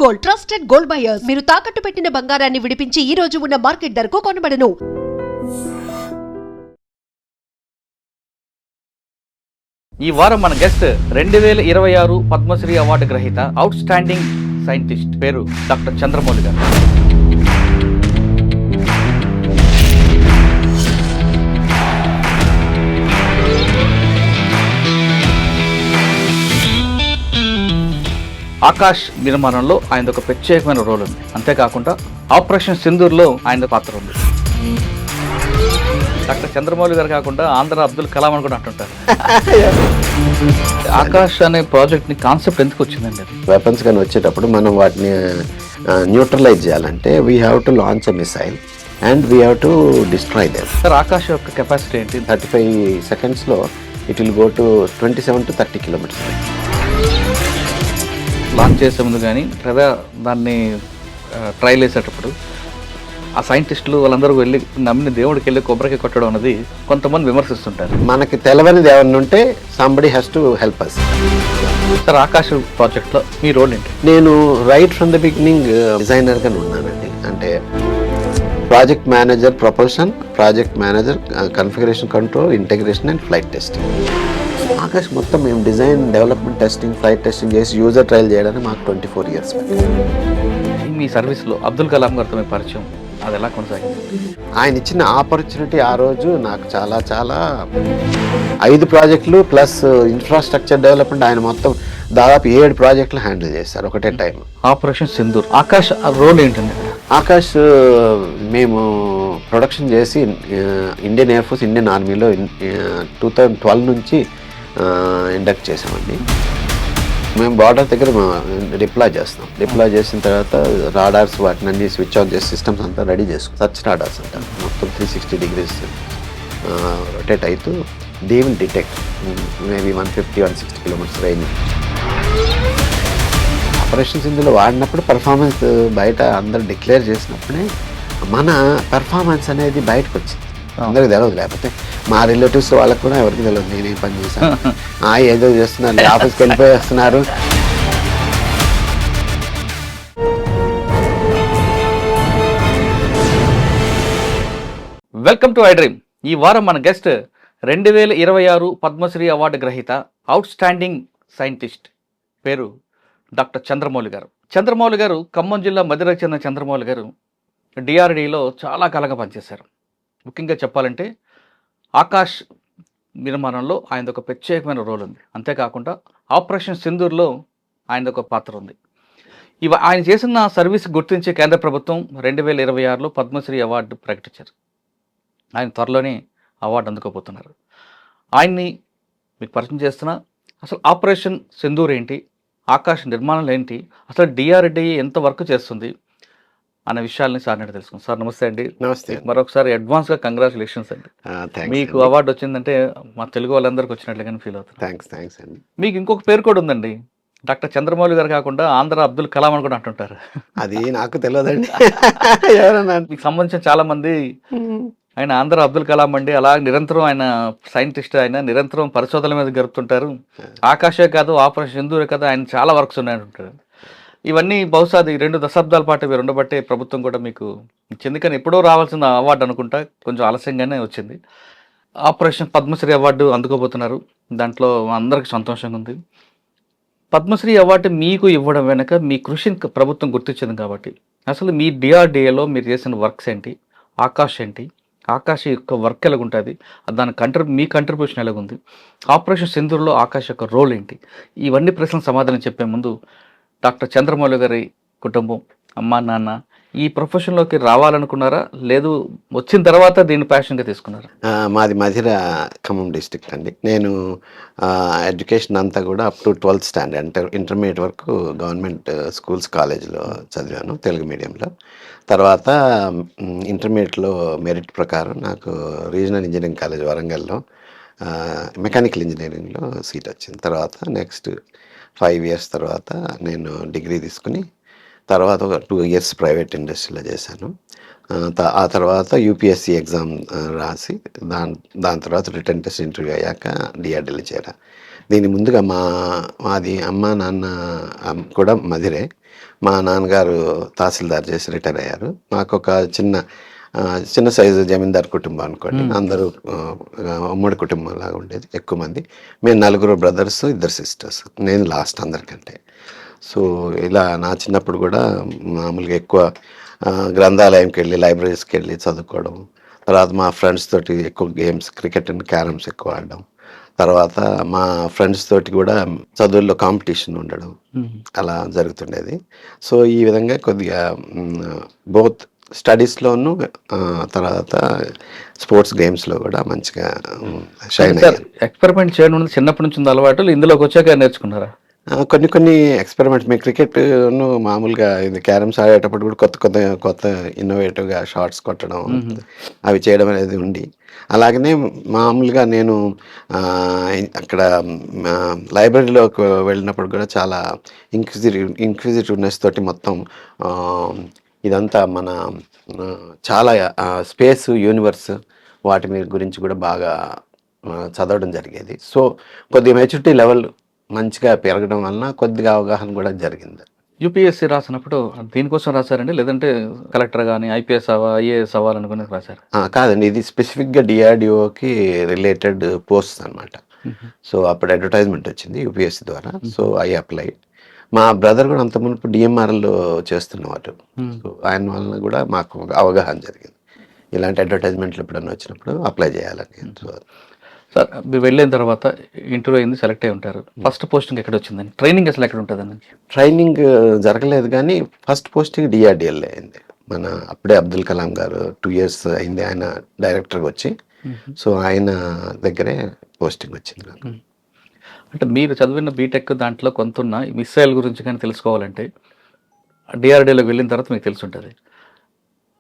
Gold, trusted gold buyers. మీరు తాకట్టు పెట్టిన బంగారాన్ని విడిపించి ఈ రోజు ఉన్న మార్కెట్ ధరకు కొనబడను. ఈ వారం మన గెస్ట్ 2026 పద్మశ్రీ అవార్డు గ్రహీత, అవుట్ స్టాండింగ్ సైంటిస్ట్, పేరు డాక్టర్ చంద్రమౌళి గారు. ఆకాష్ నిర్మాణంలో ఆయన ఒక ప్రత్యేకమైన రోల్ ఉంది. అంతేకాకుండా ఆపరేషన్ సింధూర్లో ఆయన పాత్ర ఉంది. డాక్టర్ చంద్రమౌళి గారు కాకుండా ఆంధ్ర అబ్దుల్ కలాం అని కూడా అంటుంటారు. ఆకాష్ అనే ప్రాజెక్ట్ ని కాన్సెప్ట్ ఎందుకు వచ్చిందండి? అది వెపన్స్ కానీ వచ్చేటప్పుడు మనం వాటిని న్యూట్రలైజ్ చేయాలంటే we have to launch a missile and we have to destroy them. Sir, Akash యొక్క కెపాసిటీ ఏంటి? 35 సెకండ్స్లో it will go to 27 to 30 kilometres. Launch చేసే ముందు కానీ లేదా దాన్ని ట్రయల్ వేసేటప్పుడు ఆ సైంటిస్టులు వాళ్ళందరూ వెళ్ళి నమ్మిన దేవుడికి వెళ్ళి కొబ్బరికి కొట్టడం అనేది కొంతమంది విమర్శిస్తుంటారు. మనకి తెలవనిది ఏమన్నా ఉంటే somebody has to help us. Sir, Akash ప్రాజెక్ట్లో మీ రోల్ ఏంటి? నేను రైట్ ఫ్రమ్ ద బిగినింగ్ డిజైనర్గా ఉన్నానండి. అంటే project manager propulsion, project manager configuration control, integration and flight testing. Akash మొత్తం మేము design, development, testing, flight testing చేసి యూజర్ ట్రయల్ చేయడానికి మాకు 24 years. మీ సర్వీస్లో అబ్దుల్ కలాం గారితో మీ పరిచయం అది ఎలా కొనసాగింది? ఆయన ఇచ్చిన ఆపర్చునిటీ ఆ రోజు నాకు చాలా చాలా 5 ప్రాజెక్టులు ప్లస్ ఇన్ఫ్రాస్ట్రక్చర్ డెవలప్మెంట్, ఆయన మొత్తం దాదాపు 7 ప్రాజెక్టులు హ్యాండిల్ చేశారు ఒకటే time. Operation Sindoor, Akash role ఏంటండి? ఆకాష్ మేము ప్రొడక్షన్ చేసి ఇండియన్ ఎయిర్ ఫోర్స్, ఇండియన్ ఆర్మీలో 2012 నుంచి ఇండక్ట్ చేసామండి. మేము బార్డర్ దగ్గర డిప్లాయ్ చేస్తాం. డిప్లాయ్ చేసిన తర్వాత రాడార్స్ వాటిని అన్ని స్విచ్ ఆఫ్ చేసి సిస్టమ్స్ అంతా రెడీ చేసుకుంటాం. సర్చ్ రాడార్స్ అంటారు. మొత్తం 360 degrees రొటేట్ అవుతూ they will detect maybe 150-160 kilometres range. Operations ఇందులో వాడినప్పుడు పర్ఫార్మెన్స్ బయట అందరు డిక్లేర్ చేసినప్పుడే మన పర్ఫార్మెన్స్ అనేది బయటకు వచ్చింది. అందరికి తెలియదు, లేకపోతే మా రిలేటివ్స్ వాళ్ళకి కూడా ఎవరికి తెలియదు నేనేం పని చేశాను, ఏదో చేస్తున్నారు, ఆఫీస్కి వెళ్ళిపోయి వస్తున్నారు. Welcome to I dream. ఈ వారం మన గెస్ట్ 2026 పద్మశ్రీ అవార్డు గ్రహీత, అవుట్ స్టాండింగ్ సైంటిస్ట్, పేరు డాక్టర్ చంద్రమౌళి గారు. చంద్రమౌళి గారు ఖమ్మం జిల్లా మధిరకు చెందిన చంద్రమౌళి గారు డిఆర్డీలో చాలా కాలంగా పనిచేశారు. ముఖ్యంగా చెప్పాలంటే ఆకాష్ నిర్మాణంలో ఆయనది ఒక ప్రత్యేకమైన రోల్ ఉంది. అంతేకాకుండా ఆపరేషన్ సింధూర్లో ఆయనది ఒక పాత్ర ఉంది. ఆయన చేసిన సర్వీస్ గుర్తించే కేంద్ర ప్రభుత్వం 2026లో పద్మశ్రీ అవార్డు ప్రకటించారు. ఆయన త్వరలోనే అవార్డు అందుకోబోతున్నారు. ఆయన్ని మీకు పరిచయం చేస్తున్నా, అసలు ఆపరేషన్ సింధూర్ ఏంటి, ఆకాష్ నిర్మాణాలు ఏంటి, అసలు డిఆర్డీ ఎంత వర్క్ చేస్తుంది అనే విషయాలని సార్ అంటే తెలుసుకుందాం. సార్, నమస్తే అండి. నమస్తే. మరొకసారి అడ్వాన్స్గా కంగ్రాచులేషన్స్ అండి. మీకు అవార్డు వచ్చిందంటే మా తెలుగు వాళ్ళందరికీ వచ్చినట్లుగానే ఫీల్ అవుతుంది. థ్యాంక్స్ అండి. మీకు ఇంకొక పేరు కూడా ఉందండి, డాక్టర్ చంద్రమౌళి గారు కాకుండా ఆంధ్ర అబ్దుల్ కలాం అని కూడా అంటుంటారు. అది నాకు తెలియదండి. ఎవరన్నా మీకు సంబంధించిన చాలా మంది ఆయన ఆంధ్ర అబ్దుల్ కలాం అండి, అలా నిరంతరం ఆయన సైంటిస్ట్, ఆయన నిరంతరం పరిశోధనల మీద గడుపుతుంటారు. ఆకాశే కాదు, ఆపరేషన్ సింధూరే కాదు, ఆయన చాలా వర్క్స్ ఉన్నాయంటుంటారు. ఇవన్నీ బహుశా అది 2 దశాబ్దాల పాటు మీరు ఉండబట్టే ప్రభుత్వం కూడా మీకు ఇచ్చింది. కానీ ఎప్పుడో రావాల్సిన అవార్డు అనుకుంటా, కొంచెం ఆలస్యంగానే వచ్చింది. ఆపరేషన్ పద్మశ్రీ అవార్డు అందుకోబోతున్నారు. దాంట్లో అందరికీ సంతోషంగా ఉంది. పద్మశ్రీ అవార్డు మీకు ఇవ్వడం వెనక మీ కృషిని ప్రభుత్వం గుర్తించింది కాబట్టి, అసలు మీ డిఆర్డీఏలో మీరు చేసిన వర్క్స్ ఏంటి, ఆకాష్ ఏంటి, ఆకాష్ యొక్క వర్క్ ఎలాగుంటుంది, దాని మీ కంట్రిబ్యూషన్ ఎలాగుంది, ఆపరేషన్ సింధూర్లో ఆకాష్ యొక్క రోల్ ఏంటి, ఇవన్నీ ప్రశ్నలు సమాధానం చెప్పే ముందు డాక్టర్ చంద్రమౌళి గారి కుటుంబం, అమ్మా నాన్న ఈ ప్రొఫెషన్లోకి రావాలనుకున్నారా, లేదు వచ్చిన తర్వాత దీన్ని ప్యాషన్గా తీసుకున్నారా? మాది మధిర, ఖమ్మం డిస్ట్రిక్ట్ అండి. నేను ఎడ్యుకేషన్ అంతా కూడా అప్ టు 12th స్టాండర్డ్ అంటే ఇంటర్మీడియట్ వరకు గవర్నమెంట్ స్కూల్స్, కాలేజ్లో చదివాను తెలుగు మీడియంలో. తర్వాత ఇంటర్మీడియట్లో మెరిట్ ప్రకారం నాకు రీజనల్ ఇంజనీరింగ్ కాలేజ్ వరంగల్లో మెకానికల్ ఇంజనీరింగ్లో సీట్ వచ్చింది. తర్వాత నెక్స్ట్ 5 years తర్వాత నేను డిగ్రీ తీసుకుని తర్వాత ఒక 2 years ప్రైవేట్ ఇండస్ట్రీలో చేశాను. ఆ తర్వాత యూపీఎస్సీ ఎగ్జామ్ రాసి దాని తర్వాత రిటర్న్ టెస్ట్ ఇంటర్వ్యూ అయ్యాక డిఆర్డీలో చేరా. దీని ముందుగా మాది అమ్మ నాన్న కూడా మధిరే. మా నాన్నగారు తహసీల్దార్ చేసి రిటైర్ అయ్యారు. మాకు ఒక చిన్న సైజు జమీందార్ కుటుంబం అనుకోండి. అందరూ ఉమ్మడి కుటుంబం లాగా ఉండేది, ఎక్కువ మంది. మేము 4 బ్రదర్స్, 2 సిస్టర్స్. నేను లాస్ట్ అందరికంటే. సో ఇలా నా చిన్నప్పుడు కూడా మామూలుగా ఎక్కువ గ్రంథాలయంకి వెళ్ళి, లైబ్రరీస్కి వెళ్ళి చదువుకోవడం. తర్వాత మా ఫ్రెండ్స్ తోటి ఎక్కువ గేమ్స్, క్రికెట్ అండ్ క్యారమ్స్ ఎక్కువ ఆడడం. తర్వాత మా ఫ్రెండ్స్ తోటి కూడా చదువుల్లో కాంపిటీషన్ ఉండడం అలా జరుగుతుండేది. సో ఈ విధంగా కొద్దిగా బోత్ స్టడీస్లోను, తర్వాత స్పోర్ట్స్ గేమ్స్లో కూడా మంచిగా షైన్ సార్ అయ్యాను. ఎక్స్పెరిమెంట్ చేయడం అనేది చిన్నప్పటి నుంచి ఉంది అలవాటు, ఇందులోకి వచ్చాక నేర్చుకున్నారా? కొన్ని ఎక్స్పెరిమెంట్ మీ క్రికెట్ను మామూలుగా ఇది క్యారమ్స్ ఆడేటప్పుడు కూడా కొత్త ఇన్నోవేటివ్గా షాట్స్ కొట్టడం, అవి చేయడం అనేది ఉంది. అలాగనే మామూలుగా నేను అక్కడ లైబ్రరీలోకి వెళ్ళినప్పుడు కూడా చాలా ఇంక్విజిటివ్నెస్ తోటి మొత్తం ఇదంతా మన చాలా స్పేస్, యూనివర్స్ వాటి మీద గురించి కూడా బాగా చదవడం జరిగేది. సో కొద్దిగా మెచ్యూరిటీ లెవెల్ మంచిగా పెరగడం వలన కొద్దిగా అవగాహన కూడా జరిగింది. యూపీఎస్సీ రాసినప్పుడు దీనికోసం రాశారండి, లేదంటే కలెక్టర్ కానీ ఐపీఎస్ ఐఏఎస్ అవ్వాలనుకుని రాశారు? కాదండి, ఇది స్పెసిఫిక్గా డిఆర్డిఓకి రిలేటెడ్ పోస్ట్ అనమాట. సో అప్పుడు అడ్వర్టైజ్మెంట్ వచ్చింది యూపీఎస్సీ ద్వారా. So I apply. మా బ్రదర్ కూడా అంత మునుపు డిఎంఆర్ఎల్లో చేస్తున్నవారు. సో ఆయన వలన కూడా మాకు అవగాహన జరిగింది, ఇలాంటి అడ్వర్టైజ్మెంట్లు ఎప్పుడన్నా వచ్చినప్పుడు అప్లై చేయాలని. సో సార్ మీరు వెళ్ళిన తర్వాత ఇంటర్వ్యూ అయింది, సెలెక్ట్ అయి ఉంటారు. ఫస్ట్ పోస్టింగ్ ఎక్కడ వచ్చిందండి? ట్రైనింగ్ అసలు ఎక్కడ ఉంటుందండి? ట్రైనింగ్ జరగలేదు, కానీ ఫస్ట్ పోస్టింగ్ డిఆర్డిఎల్ అయింది. మన అప్పుడే అబ్దుల్ కలాం గారు 2 years అయింది ఆయన డైరెక్టర్గా వచ్చి. సో ఆయన దగ్గరే పోస్టింగ్ వచ్చింది నాకు. అంటే మీరు చదివిన బీటెక్ దాంట్లో కొంత ఉన్న మిసైల్ గురించి కానీ తెలుసుకోవాలంటే డిఆర్డీలోకి వెళ్ళిన తర్వాత మీకు తెలిసి ఉంటుంది.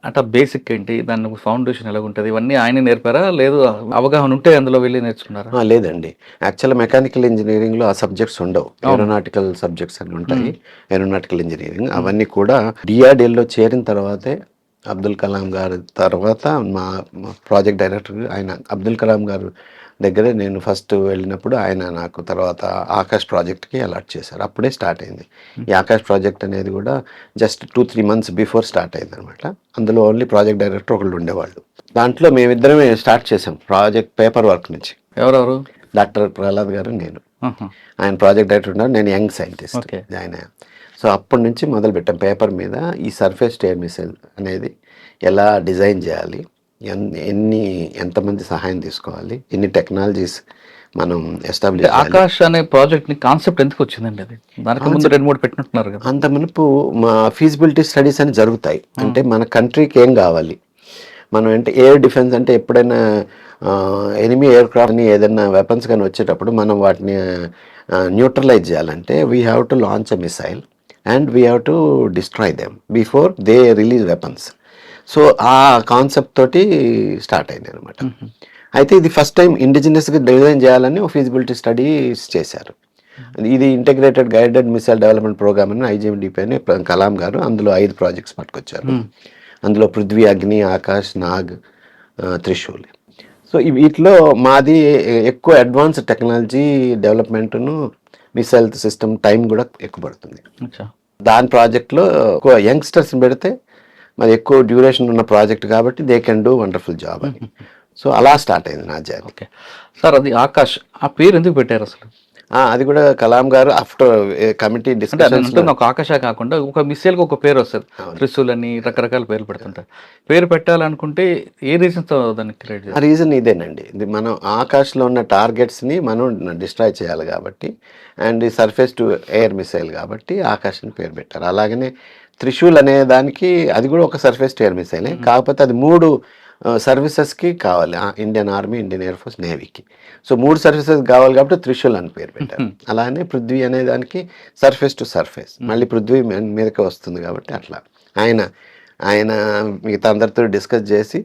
అంటే బేసిక్ ఏంటి, దాని ఫౌండేషన్ ఎలా ఉంటుంది, ఇవన్నీ ఆయన నేర్పారా, లేదు అవగాహన ఉంటే అందులో వెళ్ళి నేర్చుకున్నారా? లేదండి, యాక్చువల్గా మెకానికల్ ఇంజనీరింగ్లో ఆ సబ్జెక్ట్స్ ఉండవు. ఏరోనాటికల్ సబ్జెక్ట్స్ అని ఉంటాయి. ఏరోనాటికల్ ఇంజనీరింగ్ అవన్నీ కూడా డిఆర్డిఎల్లో చేరిన తర్వాతే అబ్దుల్ కలాం గారి తర్వాత మా ప్రాజెక్ట్ డైరెక్టర్ ఆయన అబ్దుల్ కలాం గారు దగ్గరే నేను ఫస్ట్ వెళ్ళినప్పుడు ఆయన నాకు తర్వాత ఆకాష్ ప్రాజెక్ట్కి అలాట్ చేశారు. అప్పుడే స్టార్ట్ అయింది ఈ ఆకాష్ ప్రాజెక్ట్ అనేది కూడా. జస్ట్ 2-3 months బిఫోర్ స్టార్ట్ అయింది అనమాట. అందులో ఓన్లీ ప్రాజెక్ట్ డైరెక్టర్ ఒకళ్ళు ఉండేవాళ్ళు. దాంట్లో మేమిద్దరమే స్టార్ట్ చేసాం ప్రాజెక్ట్ పేపర్ వర్క్ నుంచి. ఎవరెవరు? డాక్టర్ ప్రహ్లాద్ గారు, నేను. ఆయన ప్రాజెక్ట్ డైరెక్టర్ ఉన్నారు, నేను యంగ్ సైంటిస్ట్ జాయిన్ అయ్యాను. సో అప్పటి నుంచి మొదలు పెట్టాం పేపర్ మీద ఈ సర్ఫేస్ టు ఎయిర్ మిసైల్ అనేది ఎలా డిజైన్ చేయాలి, ఎంతమంది సహాయం తీసుకోవాలి, ఎన్ని టెక్నాలజీస్ మనం ఎస్టాబ్లిష్. ఆకాష్ అనే ప్రాజెక్ట్ ని కాన్సెప్ట్ ఎందుకు వచ్చిందండి? అది దానికి ముందు 2-3 పెట్టినట్టున్నారు కదా. అంత మునుపు మా ఫీజిబిలిటీ స్టడీస్ అని జరుగుతాయి. అంటే మన కంట్రీకి ఏం కావాలి, మనం అంటే ఎయిర్ డిఫెన్స్ అంటే ఎప్పుడైనా ఎనిమీ ఎయిర్ క్రాఫ్ట్ని ఏదైనా వెపన్స్ కానీ వచ్చేటప్పుడు మనం వాటిని న్యూట్రలైజ్ చేయాలంటే we have to launch a missile and we have to destroy them before they release weapons. So ఆ కాన్సెప్ట్ తోటి స్టార్ట్ అయింది అనమాట. అయితే ఇది ఫస్ట్ టైం ఇండిజినస్గా డిజైన్ చేయాలని ఒక ఫీజిబిలిటీ స్టడీస్ చేశారు. ఇది integrated guided missile development programme అని ఐజీఎండిపి అని కలాం గారు అందులో 5 ప్రాజెక్ట్స్ పట్టుకొచ్చారు. అందులో పృథ్వీ, అగ్ని, ఆకాష్, నాగ్, త్రిశూల్. సో వీటిలో మాది ఎక్కువ అడ్వాన్స్ టెక్నాలజీ డెవలప్మెంట్ను, మిసైల్ సిస్టమ్ టైం కూడా ఎక్కువ పడుతుంది. దాని ప్రాజెక్ట్లో ఎక్కువ యంగ్స్టర్స్ని పెడితే మాది ఎక్కువ డ్యూరేషన్ ఉన్న ప్రాజెక్ట్ కాబట్టి they can do wonderful job అని. సో అలా స్టార్ట్ అయింది నా జర్నీ. ఓకే సార్, అది ఆకాష్ ఆ పేరు ఎందుకు పెట్టారు అసలు? అది కూడా కలాం గారు ఆఫ్టర్ కమిటీ డిస్కషన్. ఒక ఆకాశ కాకుండా ఒక మిసైల్కి ఒక పేరు వస్తుంది, త్రిశూల్ అని రకరకాల పేర్లు పెడుతుంటారు. పేరు పెట్టాలనుకుంటే ఏ రీజన్తో దాన్ని క్రియేట్ చేయాలి? ఆ రీజన్ ఇదేనండి, ఇది మనం ఆకాశ్లో ఉన్న టార్గెట్స్ని మనం డిస్ట్రాయ్ చేయాలి కాబట్టి, అండ్ ఈ సర్ఫేస్ టు ఎయిర్ మిసైల్ కాబట్టి ఆకాశ్ అని పేరు పెట్టారు. అలాగనే త్రిశూల్ అనే దానికి అది కూడా ఒక సర్ఫేస్ టు ఎయిర్ మిసైలే, కాకపోతే అది 3 సర్వీసెస్కి కావాలి, Indian army, Indian air force, నేవీకి. సో 3 సర్వీసెస్ కావాలి కాబట్టి త్రిశూల్ అని పేరు పెట్టారు. అలానే పృథ్వీ అనే దానికి సర్ఫేస్ టు సర్ఫేస్, మళ్ళీ పృథ్వీ మీదకే వస్తుంది కాబట్టి అట్లా ఆయన మిగతా అందరితో డిస్కస్ చేసి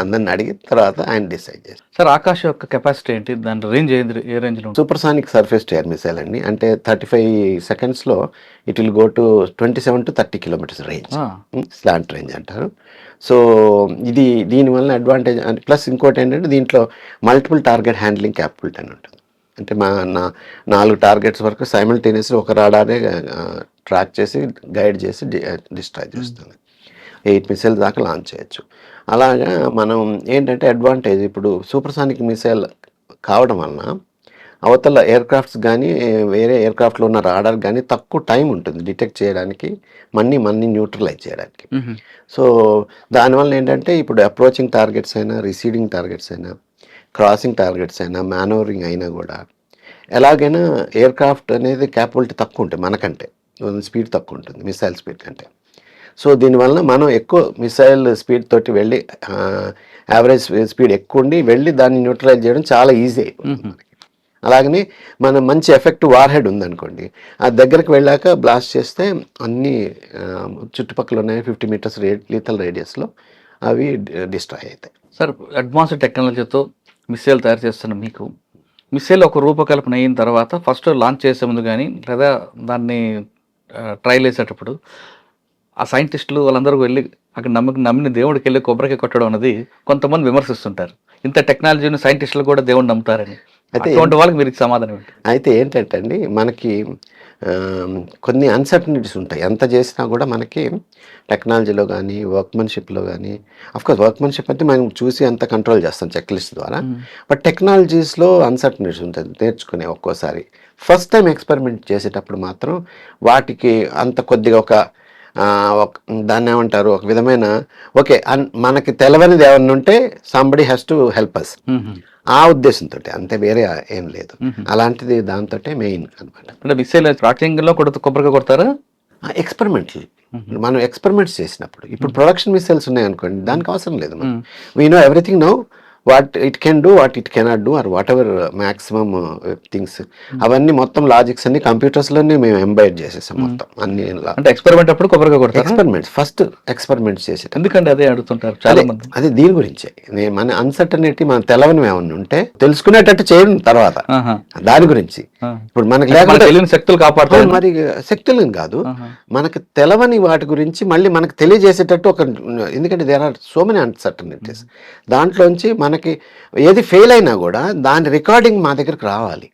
అందరిని అడిగిన తర్వాత ఆయన డిసైడ్ చేశారు. సార్ ఆకాశ్ యొక్క కెపాసిటీ ఏంటి, దాని రేంజ్ ఏ రేంజ్లో? Supersonic surface to air missile అండి. అంటే 35 secondsలో it will go to 27 to 30 kilometers range, slant range అంటారు. సో దీనివల్ల అడ్వాంటేజ్ అంటే ప్లస్ ఇంకోటి ఏంటంటే దీంట్లో మల్టిపుల్ టార్గెట్ హ్యాండ్లింగ్ క్యాపబిలిటీ అని ఉంటుంది. అంటే 4 టార్గెట్స్ వరకు సైమల్టేనియస్లీ ఒక రాడారే ట్రాక్ చేసి గైడ్ చేసి డిస్ట్రాయ్ చేస్తుంది. 8 మిసైల్ దాకా లాంచ్ చేయొచ్చు. అలాగా మనం ఏంటంటే అడ్వాంటేజ్ ఇప్పుడు సూపర్సానిక్ మిసైల్ కావడం వలన అవతల ఎయిర్క్రాఫ్ట్స్ కానీ వేరే ఎయిర్క్రాఫ్ట్లో ఉన్న రాడార్ కానీ తక్కువ టైం ఉంటుంది డిటెక్ట్ చేయడానికి, మన్ని న్యూట్రలైజ్ చేయడానికి. సో దానివల్ల ఏంటంటే ఇప్పుడు అప్రోచింగ్ టార్గెట్స్ అయినా, రిసీడింగ్ టార్గెట్స్ అయినా, క్రాసింగ్ టార్గెట్స్ అయినా, మేనోవరింగ్ అయినా కూడా ఎలాగైనా ఎయిర్క్రాఫ్ట్ అనేది క్యాపబిలిటీ తక్కువ ఉంటుంది మనకంటే, స్పీడ్ తక్కువ ఉంటుంది మిసైల్ స్పీడ్ కంటే. సో దీనివల్ల మనం ఎక్కువ మిసైల్ స్పీడ్ తోటి వెళ్ళి యావరేజ్ స్పీడ్ ఎక్కువ ఉండి వెళ్ళి దాన్ని న్యూట్రలైజ్ చేయడం చాలా ఈజీ అయిపోతుంది మనకి. అలాగని మనం మంచి ఎఫెక్టివ్ వార్ హెడ్ ఉందనుకోండి, ఆ దగ్గరికి వెళ్ళాక బ్లాస్ట్ చేస్తే అన్ని చుట్టుపక్కల ఉన్నాయి 50 మీటర్స్ లీథల్ రేడియస్లో అవి డిస్ట్రాయ్ అవుతాయి. సార్, అడ్వాన్స్డ్ టెక్నాలజీతో మిసైల్ తయారు చేస్తున్న మీకు మిసైల్ ఒక రూపకల్పన అయిన తర్వాత ఫస్ట్ లాంచ్ చేసే ముందు కానీ లేదా దాన్ని ట్రయల్ వేసేటప్పుడు ఆ సైంటిస్టులు వాళ్ళందరూ వెళ్ళి అక్కడ నమ్మిన దేవుడికి వెళ్ళి కొబ్బరికాయ కొట్టడం అనేది కొంతమంది విమర్శిస్తుంటారు. ఇంత టెక్నాలజీని సైంటిస్టులు కూడా దేవుడిని నమ్ముతారని. అయితే అటువంటి వాళ్ళకి మీరు సమాధానం ఏంటి? అయితే ఏంటంటే అండి, మనకి కొన్ని అన్సర్టనిటీస్ ఉంటాయి. ఎంత చేసినా కూడా మనకి టెక్నాలజీలో కానీ వర్క్మెన్షిప్లో కానీ, అఫ్కోర్స్ వర్క్మెన్షిప్ అంటే మనం చూసి అంత కంట్రోల్ చేస్తాం చెక్ లిస్ట్ ద్వారా. బట్ టెక్నాలజీస్లో అన్సర్టనిటీస్ ఉంటుంది నేర్చుకునే. ఒక్కోసారి ఫస్ట్ టైం ఎక్స్పెరిమెంట్ చేసేటప్పుడు మాత్రం వాటికి అంత కొద్దిగా దాన్ని ఏమంటారు, ఒక విధమైన ఓకే మనకి తెలవనిది ఏమన్నా ఉంటే somebody has to help us, ఆ ఉద్దేశంతో, అంతే, వేరే ఏం లేదు. అలాంటిది దాంతో మెయిన్ అనమాట. అంటే మిసైల్ స్టార్టింగ్లో కొబ్బరికాయ కొడతారా? ఎక్స్పెరిమెంట్లు మనం ఎక్స్పెరిమెంట్స్ చేసినప్పుడు, ఇప్పుడు ప్రొడక్షన్ మిసైల్స్ ఉన్నాయి అనుకోండి, దానికి అవసరం లేదు. మనం we know everything know what it can do, what it cannot do, or whatever maximum things, అవన్నీ మొత్తం లాజిక్స్ అన్ని కంప్యూటర్స్లోనే మేము ఎంబైడ్ చేసేసాం మొత్తం అన్ని. అంటే ఎక్స్పెరిమెంట్ అప్పుడు కొబ్బరికాయ కొడతారు? ఎక్స్పెరిమెంట్స్ ఫస్ట్ ఎక్స్పెరిమెంట్స్ చేసేట. ఎందుకంటే అదే అడుగుతుంటారు చాలా మంది. అదే దీని గురించే మన అన్సర్టనిటీ, మన తెలవని ఏమన్నా ఉంటే తెలుసుకునేటట్టు చేయడం తర్వాత దాని గురించి. ఇప్పుడు మనకి తెలియని శక్తులు కాపాడుతారు. మరి శక్తులను కాదు, మనకి తెలవని వాటి గురించి మళ్ళీ మనకు తెలియజేసేటట్టు ఒక, ఎందుకంటే there are so many uncertainties. దాంట్లోంచి మనకి ఏది ఫెయిల్ అయినా కూడా దాని రికార్డింగ్ మా దగ్గరకు రావాలి.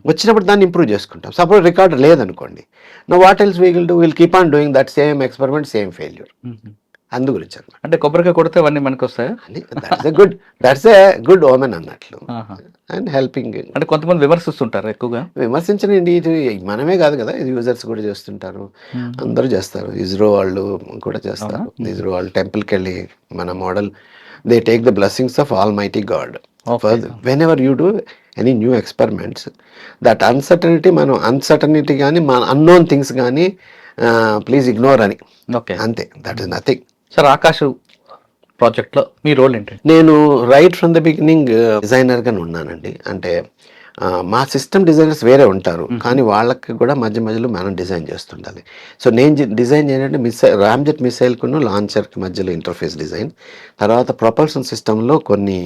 వచ్చినప్పుడు దాన్ని ఇంప్రూవ్ చేసుకుంటాం. సపోజ్ రికార్డ్ లేదనుకోండి, know what else we will do, will keep on doing that same experiment, same failure. అందు గురించి అనమాట. అంటే కొబ్బరికాయ కొడితే అవన్నీ మనకు వస్తాయా? దట్స్ ఏ గుడ్ ఓమెన్ అన్నట్లు. And helping. అంటే కొంతమంది విమర్శిస్తుంటారు ఎక్కువగా. విమర్శించండి, ఇది మనమే కాదు కదా, ఇది యూజర్స్ కూడా చేస్తుంటారు, అందరూ చేస్తారు. ఇస్రో వాళ్ళు కూడా చేస్తారు. ఇస్రో వాళ్ళు టెంపుల్కి వెళ్ళి మన model, they take the blessings of Almighty God. Whenever you do any new experiments, that uncertainty కానీ మన unknown things కానీ ప్లీజ్ ఇగ్నోర్ అని. ఓకే, అంతే, that is nothing. Sir, Akash ప్రాజెక్ట్లో మీ రోల్ ఏంటి? నేను రైట్ ఫ్రమ్ ద బిగినింగ్ డిజైనర్గా ఉన్నానండి. అంటే మా సిస్టమ్ డిజైనర్స్ వేరే ఉంటారు, కానీ వాళ్ళకి కూడా మధ్యలో మనం డిజైన్ చేస్తుండాలి. సో నేను డిజైన్ చేయాలంటే రామ్జెట్ మిసైల్కును లాంచర్కి మధ్యలో ఇంటర్ఫేస్ డిజైన్, తర్వాత ప్రొపల్షన్ సిస్టంలో కొన్ని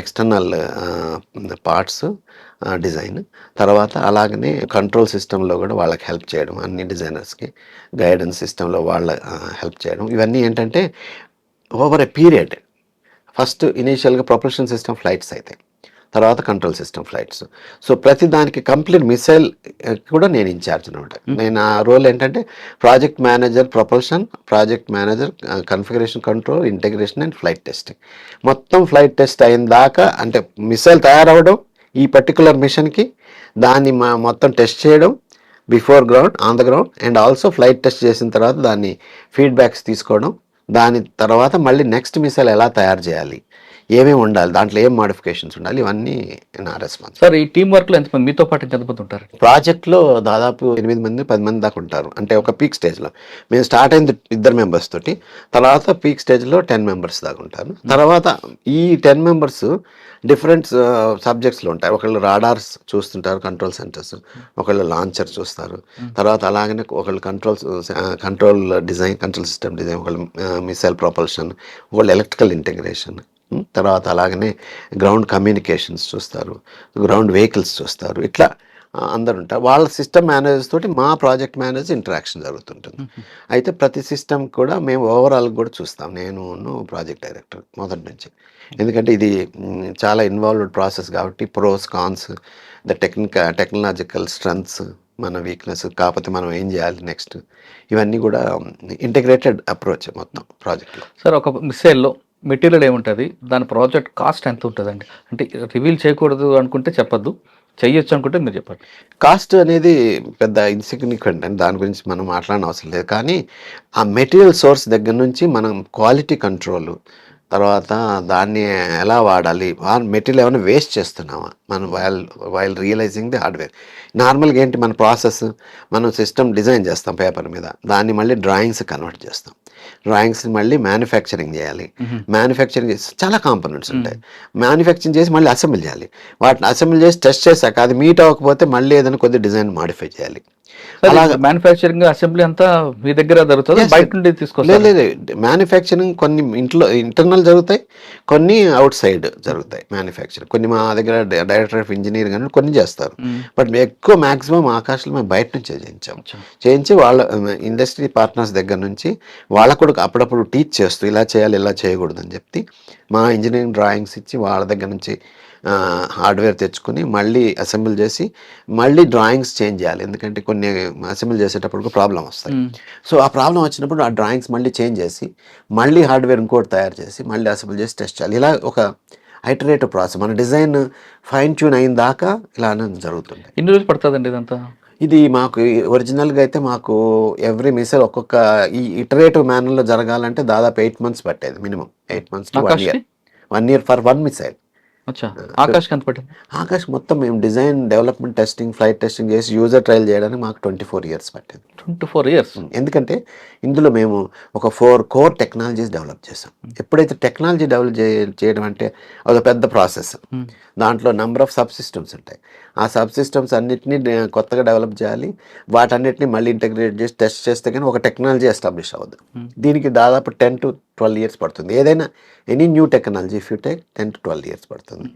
ఎక్స్టర్నల్ పార్ట్స్ డిజైన్, తర్వాత అలాగనే కంట్రోల్ సిస్టంలో కూడా వాళ్ళకి హెల్ప్ చేయడం, అన్ని డిజైనర్స్కి గైడెన్స్ సిస్టంలో వాళ్ళ హెల్ప్ చేయడం. ఇవన్నీ ఏంటంటే ఓవర్ ఎ పీరియడ్, ఫస్ట్ ఇనీషియల్గా ప్రొపల్షన్ సిస్టమ్ ఫ్లైట్స్ అవుతాయి, తర్వాత కంట్రోల్ సిస్టమ్ ఫ్లైట్స్. సో ప్రతి దానికి కంప్లీట్ మిసైల్ కూడా నేను ఇన్ఛార్జ్ అనమాట. నేను ఆ రోల్ ఏంటంటే project manager propulsion, project manager configuration control, integration and flight testing. మొత్తం ఫ్లైట్ టెస్ట్ అయిన దాకా, అంటే మిసైల్ తయారవడం ఈ పర్టికులర్ మిషన్కి, దాన్ని మొత్తం టెస్ట్ చేయడం before ground, on the ground, and also flight test చేసిన తర్వాత దాన్ని ఫీడ్బ్యాక్స్ తీసుకోవడం, దాని తర్వాత మళ్ళీ నెక్స్ట్ మిసైల్ ఎలా తయారు చేయాలి, ఏమేమి ఉండాలి, దాంట్లో ఏం మోడిఫికేషన్స్ ఉండాలి, ఇవన్నీ నా రెస్పాన్స్. సార్, ఈ టీం వర్క్లో ఎంతమంది మీతో పాటు ఎంతమంది ఉంటారు? ప్రాజెక్ట్లో దాదాపు 8 మంది 10 మంది దాకా ఉంటారు. అంటే ఒక పీక్ స్టేజ్లో మేము స్టార్ట్ అయింది 2 మెంబర్స్ తోటి, తర్వాత పీక్ స్టేజ్లో 10 మెంబర్స్ దాకా ఉంటారు. తర్వాత ఈ 10 మెంబర్స్ డిఫరెంట్ సబ్జెక్ట్స్లో ఉంటారు. ఒకళ్ళు రాడార్స్ చూస్తుంటారు, కంట్రోల్ సెంటర్స్, ఒకళ్ళు లాంచర్ చూస్తారు, తర్వాత అలాగనే ఒకళ్ళు control design, control system design, ఒకళ్ళు మిసైల్ ప్రొపల్షన్, ఒకళ్ళు ఎలక్ట్రికల్ ఇంటిగ్రేషన్, తర్వాత అలాగనే గ్రౌండ్ కమ్యూనికేషన్స్ చూస్తారు, గ్రౌండ్ వెహికల్స్ చూస్తారు. ఇట్లా అందరు ఉంటారు. వాళ్ళ సిస్టమ్ మేనేజర్స్ తోటి మా ప్రాజెక్ట్ మేనేజర్ ఇంటరాక్షన్ జరుగుతుంటుంది. అయితే ప్రతి సిస్టమ్ కూడా మేము ఓవరాల్ కూడా చూస్తాం, నేను ప్రాజెక్ట్ డైరెక్టర్ మొదటి నుంచి. ఎందుకంటే ఇది చాలా ఇన్వాల్వ్డ్ ప్రాసెస్ కాబట్టి pros cons, the technological strengths, మన వీక్నెస్, కాకపోతే మనం ఏం చేయాలి నెక్స్ట్, ఇవన్నీ కూడా ఇంటిగ్రేటెడ్ అప్రోచ్ మొత్తం ప్రాజెక్ట్లో. సార్ ఒక మిసైల్లో మెటీరియల్ ఏముంటుంది, దాని ప్రాజెక్ట్ కాస్ట్ ఎంత ఉంటుందండి? అంటే రివీల్ చేయకూడదు అనుకుంటే చెప్పొద్దు, చెయ్యొచ్చు అనుకుంటే మీరు చెప్పండి. కాస్ట్ అనేది పెద్ద ఇన్సిగ్నిఫికెంట్ అని దాని గురించి మనం మాట్లాడిన అవసరం లేదు. కానీ ఆ మెటీరియల్ సోర్స్ దగ్గర నుంచి మనం క్వాలిటీ కంట్రోల్, తర్వాత దాన్ని ఎలా వాడాలి, ఆ మెటీరియల్ ఏమైనా వేస్ట్ చేస్తున్నామా మనం వైల్ రియలైజింగ్ ది హార్డ్వేర్. నార్మల్గా ఏంటి మన ప్రాసెస్, మనం సిస్టమ్ డిజైన్ చేస్తాం పేపర్ మీద, దాన్ని మళ్ళీ డ్రాయింగ్స్ కన్వర్ట్ చేస్తాం, డ్రాయింగ్స్ని మళ్ళీ మ్యానుఫ్యాక్చరింగ్ చేయాలి, మ్యానుఫ్యాక్చరింగ్ చేసి చాలా కాంపోనెంట్స్ ఉంటాయి, మ్యానుఫ్యాక్చరింగ్ చేసి మళ్ళీ అసెంబ్లీ చేయాలి, వాటిని అసెంబ్లీ చేసి టెస్ట్ చేశాక అది మీట్ అవ్వకపోతే మళ్ళీ ఏదైనా కొద్ది డిజైన్ మాడిఫై చేయాలి. అలాగే మ్యానుఫ్యాక్చరింగ్ అసెంబ్లీ అంతా మీ దగ్గర జరుగుతుంది, బయట నుండి తీసుకొస్తారు? లేదు, మ్యానుఫ్యాక్చరింగ్ కొన్ని ఇంటర్నల్ జరుగుతాయి, కొన్ని అవుట్ సైడ్ జరుగుతాయి మ్యానుఫ్యాక్చరింగ్. కొన్ని మా దగ్గర డైరెక్టర్ ఆఫ్ ఇంజనీరింగ్ అని కొన్ని చేస్తారు, బట్ ఎక్కువ మ్యాక్సిమం ఆకాశంలో మేము బయట నుంచే చేయించి వాళ్ళ ఇండస్ట్రీ పార్ట్నర్స్ దగ్గర నుంచి వాళ్ళకు కూడా అప్పుడప్పుడు టీచ్ చేస్తూ ఇలా చేయాలి ఇలా చేయకూడదు అని చెప్పి మా ఇంజనీరింగ్ డ్రాయింగ్స్ ఇచ్చి వాళ్ళ దగ్గర నుంచి హార్డ్వేర్ తెచ్చుకొని మళ్ళీ అసెంబుల్ చేసి మళ్ళీ డ్రాయింగ్స్ చేంజ్ చేయాలి, ఎందుకంటే కొన్ని అసెంబుల్ చేసేటప్పుడు ప్రాబ్లం వస్తాయి. సో ఆ ప్రాబ్లం వచ్చినప్పుడు ఆ డ్రాయింగ్స్ మళ్ళీ చేంజ్ చేసి మళ్ళీ హార్డ్వేర్ ఇంకోటి తయారు చేసి మళ్ళీ అసెంబుల్ చేసి టెస్ట్ చేయాలి. ఇలా ఒక ఐటరేటివ్ ప్రాసెస్, మన డిజైన్ ఫైన్ ట్యూన్ అయిన దాకా ఇలానే జరుగుతుంది. ఎన్ని రోజులు పడుతుందండి ఇదంతా? ఇది మాకు ఒరిజినల్గా అయితే మాకు ఎవ్రీ మిసైల్ ఒక్కొక్క ఈ ఇటరేటివ్ మేనర్లో జరగాలంటే దాదాపు 8 months పట్టేది, minimum 8 months to 1 year for 1 missile. Akash ఎంత పట్టింది? ఆకాష్ మొత్తం మేము design, development, testing, flight testing చేసి యూజర్ ట్రయల్ చేయడానికి మాకు 24 years పట్టింది. 24 years? ఎందుకంటే ఇందులో మేము ఒక 4 core టెక్నాలజీస్ డెవలప్ చేసాం. ఎప్పుడైతే టెక్నాలజీ డెవలప్ చేయడం అంటే అదొక పెద్ద ప్రాసెస్, దాంట్లో నెంబర్ ఆఫ్ సబ్ సిస్టమ్స్ ఉంటాయి. ఆ సబ్ సిస్టమ్స్ అన్నిటినీ కొత్తగా డెవలప్ చేయాలి, వాటన్నిటిని మళ్ళీ ఇంటగ్రేట్ చేసి టెస్ట్ చేస్తే కానీ ఒక టెక్నాలజీ ఎస్టాబ్లిష్ అవ్వదు. దీనికి దాదాపు 10 to 12 years పడుతుంది. ఏదైనా any new technology if you take 10 to 12 years పడుతుంది.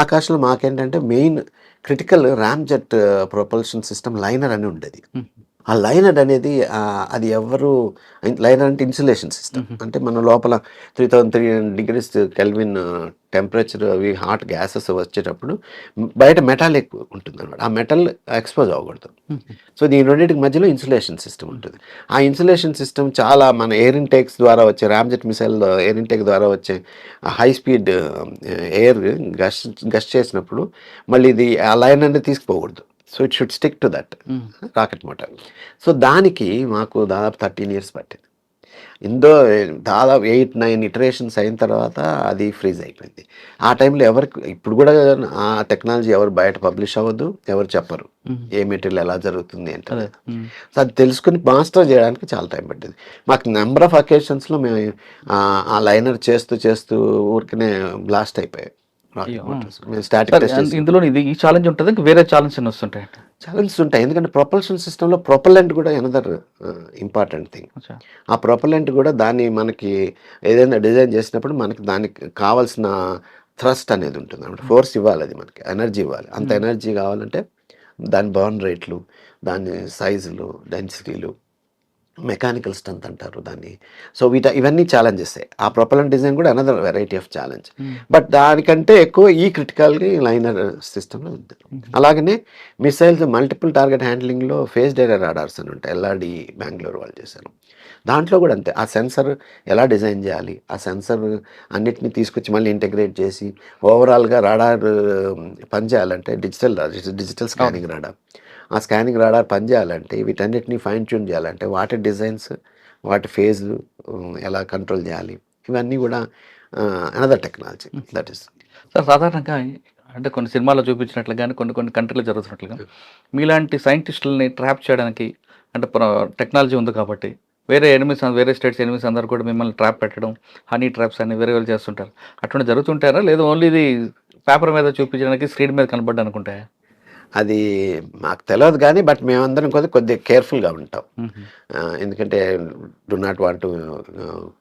ఆకాశంలో మాకేంటంటే main critical ramjet propulsion system liner అని ఉండేది. ఆ లైనర్ అనేది అది ఎవరు, లైనర్ అంటే ఇన్సులేషన్ సిస్టమ్, అంటే మన లోపల 3300 degrees Kelvin టెంపరేచర్, అవి హాట్ గ్యాసెస్ వచ్చేటప్పుడు బయట మెటల్ ఎక్కువ ఉంటుంది అనమాట, ఆ మెటల్ ఎక్స్పోజ్ అవ్వకూడదు. సో దీని రెండింటికి మధ్యలో ఇన్సులేషన్ సిస్టమ్ ఉంటుంది. ఆ ఇన్సులేషన్ సిస్టమ్ చాలా మన ఎయిర్ ఇంటేక్స్ ద్వారా వచ్చే ర్యామ్జెట్ మిసైల్ ఎయిర్ ఇంటేక్ ద్వారా వచ్చే హై స్పీడ్ ఎయిర్ గష్ చేసినప్పుడు మళ్ళీ ఇది ఆ లైన్ అనేది తీసుకుపోకూడదు. So it should stick to that rocket motor. So దానికి మాకు దాదాపు 13 years పట్టింది. ఇందో దాదాపు 8-9 iterations అయిన తర్వాత అది ఫ్రీజ్ అయిపోయింది. ఆ టైంలో ఎవరికి, ఇప్పుడు కూడా ఆ టెక్నాలజీ ఎవరు బయట పబ్లిష్ అవ్వదు, ఎవరు చెప్పరు ఏ మెటీరియల్ ఎలా జరుగుతుంది అంటే. సో అది తెలుసుకుని మాస్టర్ చేయడానికి చాలా టైం పట్టింది మాకు. నెంబర్ ఆఫ్ అకేషన్స్లో మేము ఆ లైనర్ చేస్తూ ఊరికనే బ్లాస్ట్ అయిపోయాయి. ఇందులో ఈ ఛాలెంజ్ ఉంటుంది, ఇంకా వేరే ఛాలెంజ్ వస్తుంటాయి? ఛాలెంజెస్ ఉంటాయి, ఎందుకంటే ప్రొపల్షన్ సిస్టంలో ప్రొపల్లెంట్ కూడా ఎనదర్ ఇంపార్టెంట్ థింగ్. ఆ ప్రొపల్లెంట్ కూడా దాన్ని మనకి ఏదైనా డిజైన్ చేసినప్పుడు మనకి దానికి కావాల్సిన థ్రస్ట్ అనేది ఉంటుంది అన్నమాట, ఫోర్స్ ఇవ్వాలి, అది మనకి ఎనర్జీ ఇవ్వాలి. అంత ఎనర్జీ కావాలంటే దాని బర్న్ రేట్లు, దాని సైజులు, డెన్సిటీలు, మెకానికల్ స్ట్రెంత్ అంటారు దాన్ని. సో ఇవన్నీ ఛాలెంజెస్. ఆ ప్రొపల్లెంట్ డిజైన్ కూడా another variety of challenge. But దానికంటే ఎక్కువ ఈ క్రిటికల్గా లైనర్ సిస్టంలో ఉంది. అలాగనే మిసైల్స్ మల్టిపుల్ టార్గెట్ హ్యాండ్లింగ్లో ఫేస్డ్ ఏరియా రాడార్స్ అని ఉంటాయి, ఎల్ఆర్డి బెంగళూరు వాళ్ళు చేశారు. దాంట్లో కూడా అంతే, ఆ సెన్సర్ ఎలా డిజైన్ చేయాలి, ఆ సెన్సర్ అన్నిటిని తీసుకొచ్చి మళ్ళీ ఇంటిగ్రేట్ చేసి ఓవరాల్గా రాడార్ పనిచేయాలంటే డిజిటల్ స్కానింగ్ రాడార్, ఆ స్కానింగ్ రాడార్ పనిచేయాలంటే వీటన్నిటిని ఫైన్ ట్యూన్ చేయాలంటే వాటి డిజైన్స్, వాటి ఫేజ్ ఎలా కంట్రోల్ చేయాలి, ఇవన్నీ కూడా another technology. That is sir సాధారణంగా అంటే కొన్ని సినిమాల్లో చూపించినట్లుగా కానీ కొన్ని కంట్రీలో జరుగుతున్నట్లుగా మీలాంటి సైంటిస్టులని ట్రాప్ చేయడానికి అంటే టెక్నాలజీ ఉంది కాబట్టి వేరే స్టేట్స్ ఎనిమిస్ అందరూ కూడా మిమ్మల్ని ట్రాప్ పెట్టడం, హనీ ట్రాప్స్ అని వేరే వాళ్ళు చేస్తుంటారు. అటువంటి జరుగుతుంటారా, లేదా ఓన్లీ ఇది పేపర్ మీద చూపించడానికి స్క్రీన్ మీద కనపడ్డా అనుకుంటాయా? అది మాకు తెలియదు కానీ బట్ మేమందరం కొద్దిగా కేర్ఫుల్గా ఉంటాం. ఎందుకంటే do not want to